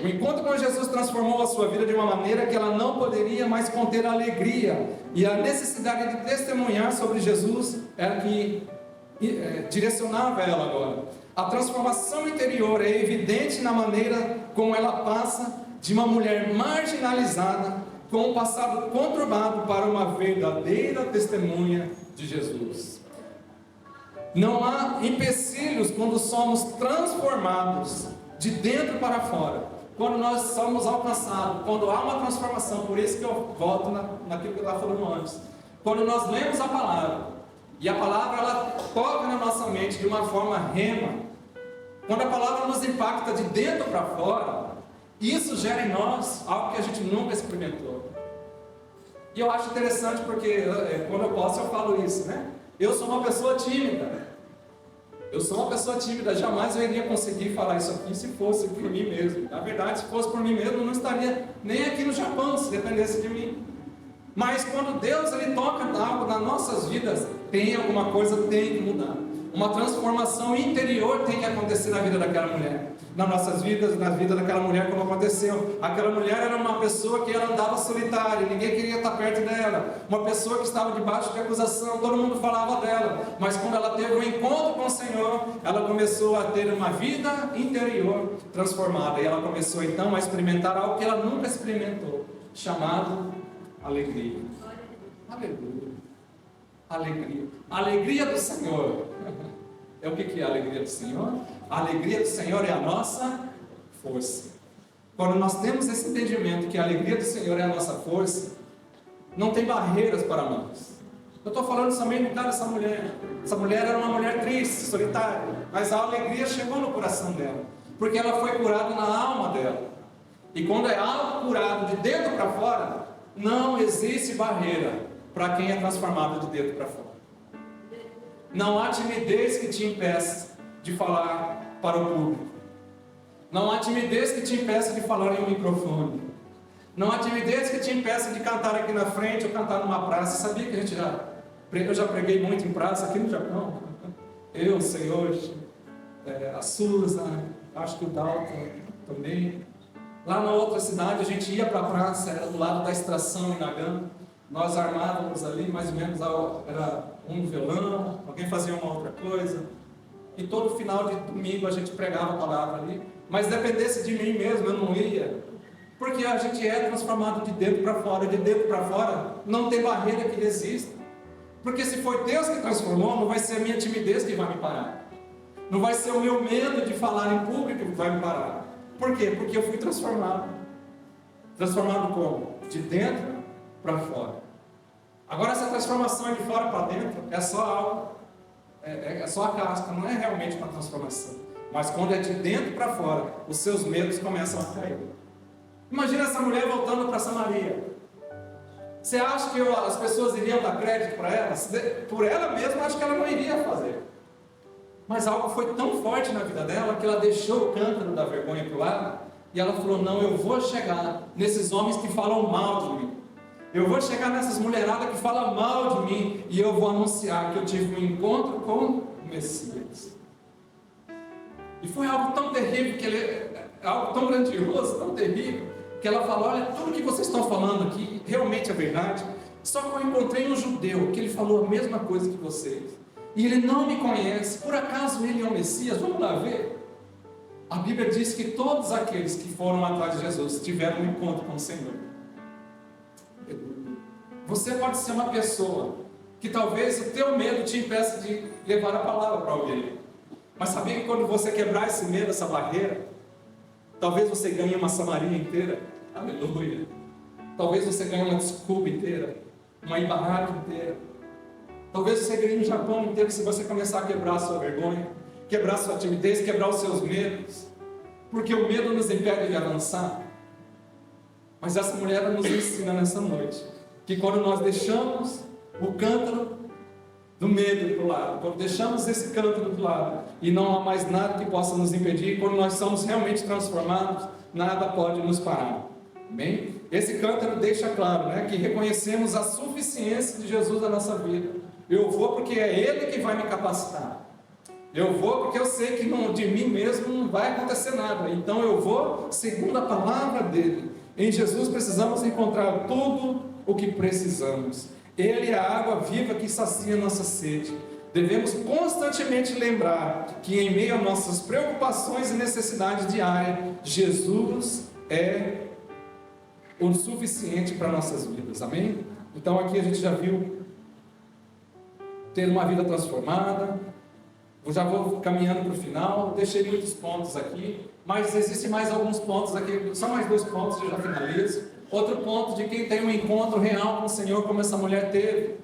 O encontro com Jesus transformou a sua vida de uma maneira que ela não poderia mais conter a alegria, e a necessidade de testemunhar sobre Jesus era que direcionava ela agora. A transformação interior é evidente na maneira como ela passa de uma mulher marginalizada com um passado conturbado para uma verdadeira testemunha de Jesus. Não há empecilhos quando somos transformados de dentro para fora, quando nós somos alcançados, quando há uma transformação. Por isso que eu volto naquilo que eu estava falando antes. Quando nós lemos a palavra, e a palavra ela toca na nossa mente de uma forma rema, quando a palavra nos impacta de dentro para fora, isso gera em nós algo que a gente nunca experimentou. E eu acho interessante porque quando eu posso eu falo isso, né? Eu sou uma pessoa tímida. Eu sou uma pessoa tímida, jamais eu iria conseguir falar isso aqui se fosse por mim mesmo. Na verdade, se fosse por mim mesmo, eu não estaria nem aqui no Japão, se dependesse de mim. Mas quando Deus ele toca algo nas nossas vidas, tem alguma coisa, tem que mudar. Uma transformação interior tem que acontecer na vida daquela mulher. Nas nossas vidas, na vida daquela mulher, como aconteceu. Aquela mulher era uma pessoa que ela andava solitária, ninguém queria estar perto dela. Uma pessoa que estava debaixo de acusação, todo mundo falava dela. Mas quando ela teve um encontro com o Senhor, ela começou a ter uma vida interior transformada. E ela começou então a experimentar algo que ela nunca experimentou, chamado alegria. Aleluia. Alegria. A alegria do Senhor. É o que é a alegria do Senhor? A alegria do Senhor é a nossa força. Quando nós temos esse entendimento que a alegria do Senhor é a nossa força, não tem barreiras para nós. Eu estou falando também no caso dessa mulher. Essa mulher era uma mulher triste, solitária, mas a alegria chegou no coração dela, porque ela foi curada na alma dela. E quando é algo curado de dentro para fora, não existe barreira para quem é transformado de dentro para fora. Não há timidez que te impeça de falar para o público. Não há timidez que te impeça de falar em um microfone. Não há timidez que te impeça de cantar aqui na frente ou cantar numa praça. Você sabia que eu já preguei muito em praça aqui no Japão? Eu, o Senhor, a Susan, acho que o Dalton também. Lá na outra cidade a gente ia para a praça, era do lado da extração em Nagano. Nós armávamos ali, mais ou menos, era um violão, alguém fazia uma outra coisa. E todo final de domingo a gente pregava a palavra ali. Mas dependesse de mim mesmo, eu não ia. Porque a gente é transformado de dentro para fora. De dentro para fora não tem barreira que resista. Porque se foi Deus que transformou, não vai ser a minha timidez que vai me parar. Não vai ser o meu medo de falar em público que vai me parar. Por quê? Porque eu fui transformado. Transformado como? De dentro para fora. Agora essa transformação é de fora para dentro, é só algo, é só a casca, não é realmente uma transformação. Mas quando é de dentro para fora, os seus medos começam a cair. Imagina essa mulher voltando para Samaria. Você acha que as pessoas iriam dar crédito para ela? Por ela mesma, acho que ela não iria fazer. Mas algo foi tão forte na vida dela que ela deixou o cântaro da vergonha para o lado e ela falou: não, eu vou chegar nesses homens que falam mal de mim. Eu vou chegar nessas mulheradas que falam mal de mim e eu vou anunciar que eu tive um encontro com o Messias. E foi algo tão terrível, algo tão grandioso, tão terrível, que ela falou: olha, tudo que vocês estão falando aqui realmente é verdade. Só que eu encontrei um judeu que ele falou a mesma coisa que vocês. E ele não me conhece. Por acaso ele é o Messias? Vamos lá ver. A Bíblia diz que todos aqueles que foram atrás de Jesus tiveram um encontro com o Senhor. Você pode ser uma pessoa que talvez o teu medo te impeça de levar a palavra para alguém. Mas sabia que quando você quebrar esse medo, essa barreira, talvez você ganhe uma Samaria inteira. Aleluia. Talvez você ganhe uma desculpa inteira, uma Ibaraki inteira. Talvez você ganhe um Japão inteiro se você começar a quebrar a sua vergonha, quebrar a sua timidez, quebrar os seus medos. Porque o medo nos impede de avançar. Mas essa mulher nos ensina nessa noite que quando nós deixamos o cântaro do medo do lado, quando deixamos esse cântaro do lado e não há mais nada que possa nos impedir, quando nós somos realmente transformados, nada pode nos parar. Amém? Esse cântaro deixa claro, né, que reconhecemos a suficiência de Jesus na nossa vida. Eu vou porque é Ele que vai me capacitar. Eu vou porque eu sei que de mim mesmo não vai acontecer nada. Então eu vou segundo a palavra dEle. Em Jesus precisamos encontrar tudo o que precisamos. Ele é a água viva que sacia nossa sede. Devemos constantemente lembrar que em meio a nossas preocupações e necessidades diárias, Jesus é o suficiente para nossas vidas. Amém? Então aqui a gente já viu ter uma vida transformada. Eu já vou caminhando para o final. Deixei muitos pontos aqui, mas existem mais alguns pontos aqui. Só mais 2 pontos e eu já finalizo. Outro ponto de quem tem um encontro real com o Senhor, como essa mulher teve.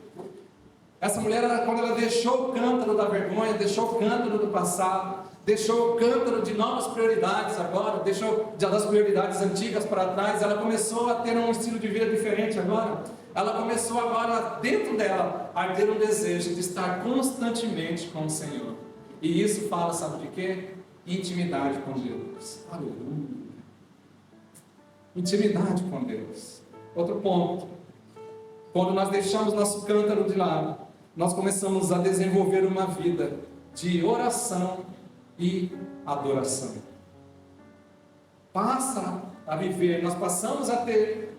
Essa mulher, quando ela deixou o cântaro da vergonha, deixou o cântaro do passado, deixou o cântaro de novas prioridades agora, deixou das prioridades antigas para trás, ela começou a ter um estilo de vida diferente agora. Ela começou agora, dentro dela, a ter um desejo de estar constantemente com o Senhor. E isso fala, sabe de quê? Intimidade com Deus. Aleluia. Intimidade com Deus. Outro ponto. Quando nós deixamos nosso cântaro de lado, nós começamos a desenvolver uma vida de oração e adoração. Passa a viver, nós passamos a ter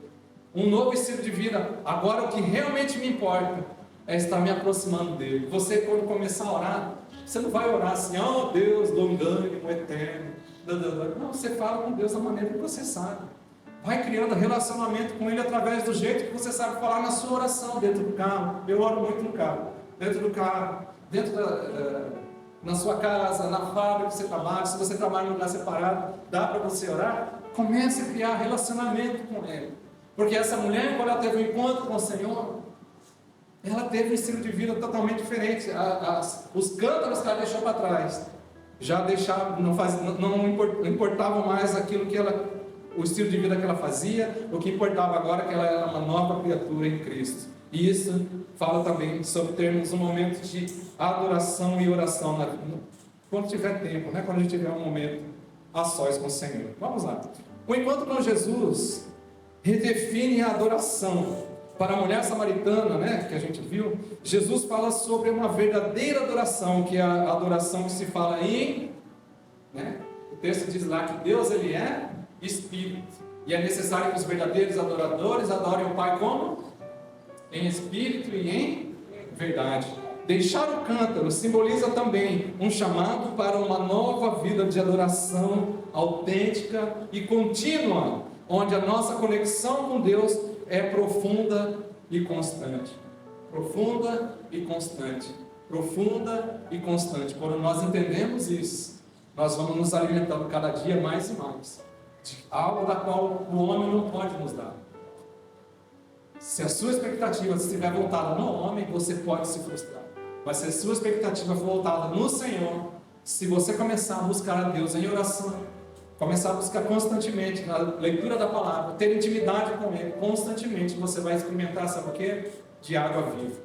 um novo estilo de vida. Agora o que realmente me importa é estar me aproximando dele. Você, quando começar a orar, você não vai orar assim, oh Deus, longânimo, eterno. Não, você fala com Deus da maneira que você sabe. Vai criando relacionamento com Ele através do jeito que você sabe falar na sua oração, dentro do carro. Eu oro muito no carro. Dentro do carro, na sua casa, na fábrica que você trabalha. Se você trabalha em um lugar separado, dá para você orar. Comece a criar relacionamento com Ele. Porque essa mulher, quando ela teve um encontro com o Senhor, ela teve um estilo de vida totalmente diferente. Os cântaros que ela deixou para trás já deixavam, não importavam mais aquilo que o estilo de vida que ela fazia. O que importava agora é que ela era uma nova criatura em Cristo. E isso fala também sobre termos um momento de adoração e oração quando tiver tempo, né? Quando a gente tiver um momento a sós com o Senhor. Vamos lá. O encontro com Jesus redefine a adoração. Para a mulher samaritana, né, que a gente viu, Jesus fala sobre uma verdadeira adoração, que é a adoração que se fala em, né? O texto diz lá que Deus, Ele é Espírito, e é necessário que os verdadeiros adoradores adorem o Pai como? Em Espírito e em verdade. Deixar o cântaro simboliza também um chamado para uma nova vida de adoração autêntica e contínua, onde a nossa conexão com Deus é profunda e constante. Profunda e constante. Profunda e constante. Quando nós entendemos isso, nós vamos nos alimentando cada dia mais e mais de algo da qual o homem não pode nos dar. Se a sua expectativa estiver voltada no homem, você pode se frustrar. Mas se a sua expectativa for voltada no Senhor, se você começar a buscar a Deus em oração, começar a buscar constantemente na leitura da palavra, ter intimidade com Ele constantemente, você vai experimentar, sabe o quê? De água viva.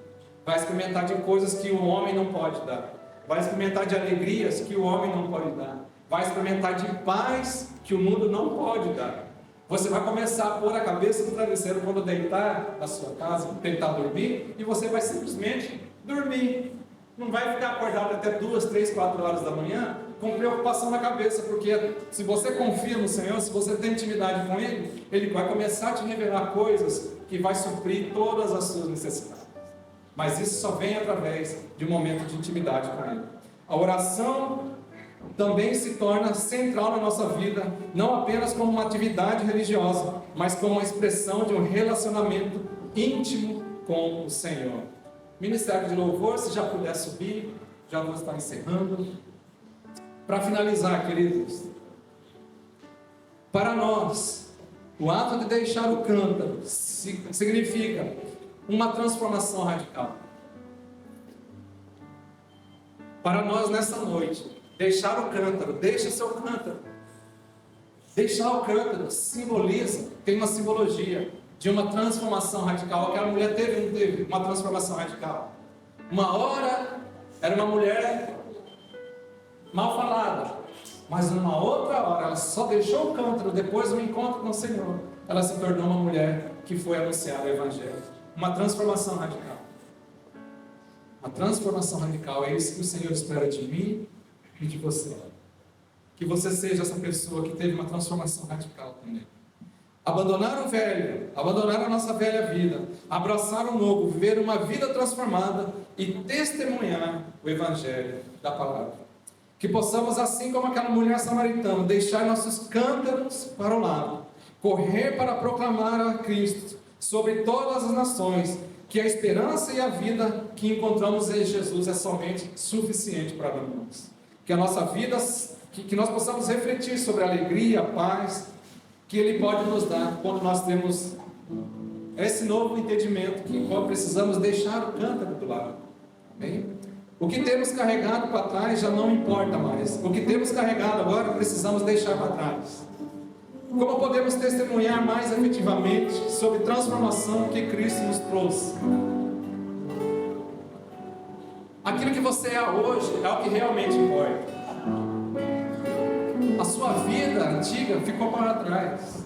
Vai experimentar de coisas que o homem não pode dar. Vai experimentar de alegrias que o homem não pode dar. Vai experimentar de paz que o mundo não pode dar. Você vai começar a pôr a cabeça no travesseiro quando deitar na sua casa, tentar dormir, e você vai simplesmente dormir. Não vai ficar acordado até 2, 3, 4 horas da manhã com preocupação na cabeça, porque se você confia no Senhor, se você tem intimidade com Ele, Ele vai começar a te revelar coisas que vai suprir todas as suas necessidades. Mas isso só vem através de um momento de intimidade com Ele. A oração também se torna central na nossa vida, não apenas como uma atividade religiosa, mas como uma expressão de um relacionamento íntimo com o Senhor. Ministério de Louvor, se já puder subir, já vou estar encerrando. Para finalizar, queridos, para nós, o ato de deixar o cântaro significa uma transformação radical. Para nós, nessa noite, deixar o cântaro, deixa seu cântaro. Deixar o cântaro simboliza, tem uma simbologia de uma transformação radical. Aquela mulher teve uma transformação radical. Uma hora era uma mulher mal falada, mas numa outra hora ela só deixou o cântaro depois do encontro com o Senhor. Ela se tornou uma mulher que foi anunciar o Evangelho. Uma transformação radical. Uma transformação radical. É isso que o Senhor espera de mim e de você. Que você seja essa pessoa que teve uma transformação radical também. Abandonar o velho, abandonar a nossa velha vida, abraçar o novo, viver uma vida transformada e testemunhar o Evangelho da palavra. Que possamos, assim como aquela mulher samaritana, deixar nossos cântaros para o lado, correr para proclamar a Cristo sobre todas as nações, que a esperança e a vida que encontramos em Jesus é somente suficiente para nós. Que a nossa vida, que nós possamos refletir sobre a alegria, a paz que Ele pode nos dar quando nós temos esse novo entendimento que precisamos deixar o cântaro do lado. Amém? O que temos carregado para trás já não importa mais. O que temos carregado agora precisamos deixar para trás. Como podemos testemunhar mais efetivamente sobre a transformação que Cristo nos trouxe? Aquilo que você é hoje é o que realmente importa. A sua vida antiga ficou para trás.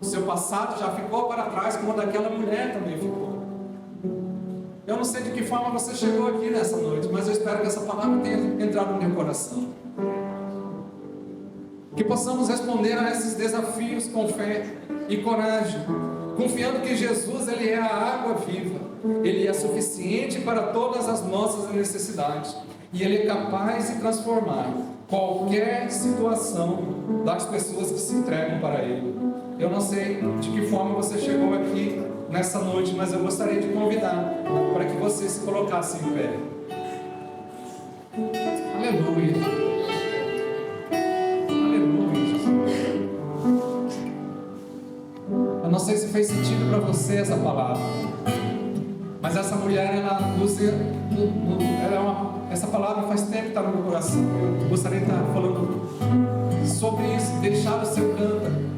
O seu passado já ficou para trás, como o daquela mulher também ficou. Eu não sei de que forma você chegou aqui nessa noite, mas eu espero que essa palavra tenha entrado no meu coração. Que possamos responder a esses desafios com fé e coragem, confiando que Jesus, Ele é a água viva, Ele é suficiente para todas as nossas necessidades, e Ele é capaz de transformar qualquer situação das pessoas que se entregam para Ele. Eu não sei de que forma você chegou aqui nessa noite, mas eu gostaria de convidar para que você se colocasse em pé. Aleluia. Eu não sei se fez sentido para você essa palavra, mas essa mulher, essa palavra faz tempo que está no meu coração. Eu gostaria de estar falando sobre isso, deixar o seu cântaro.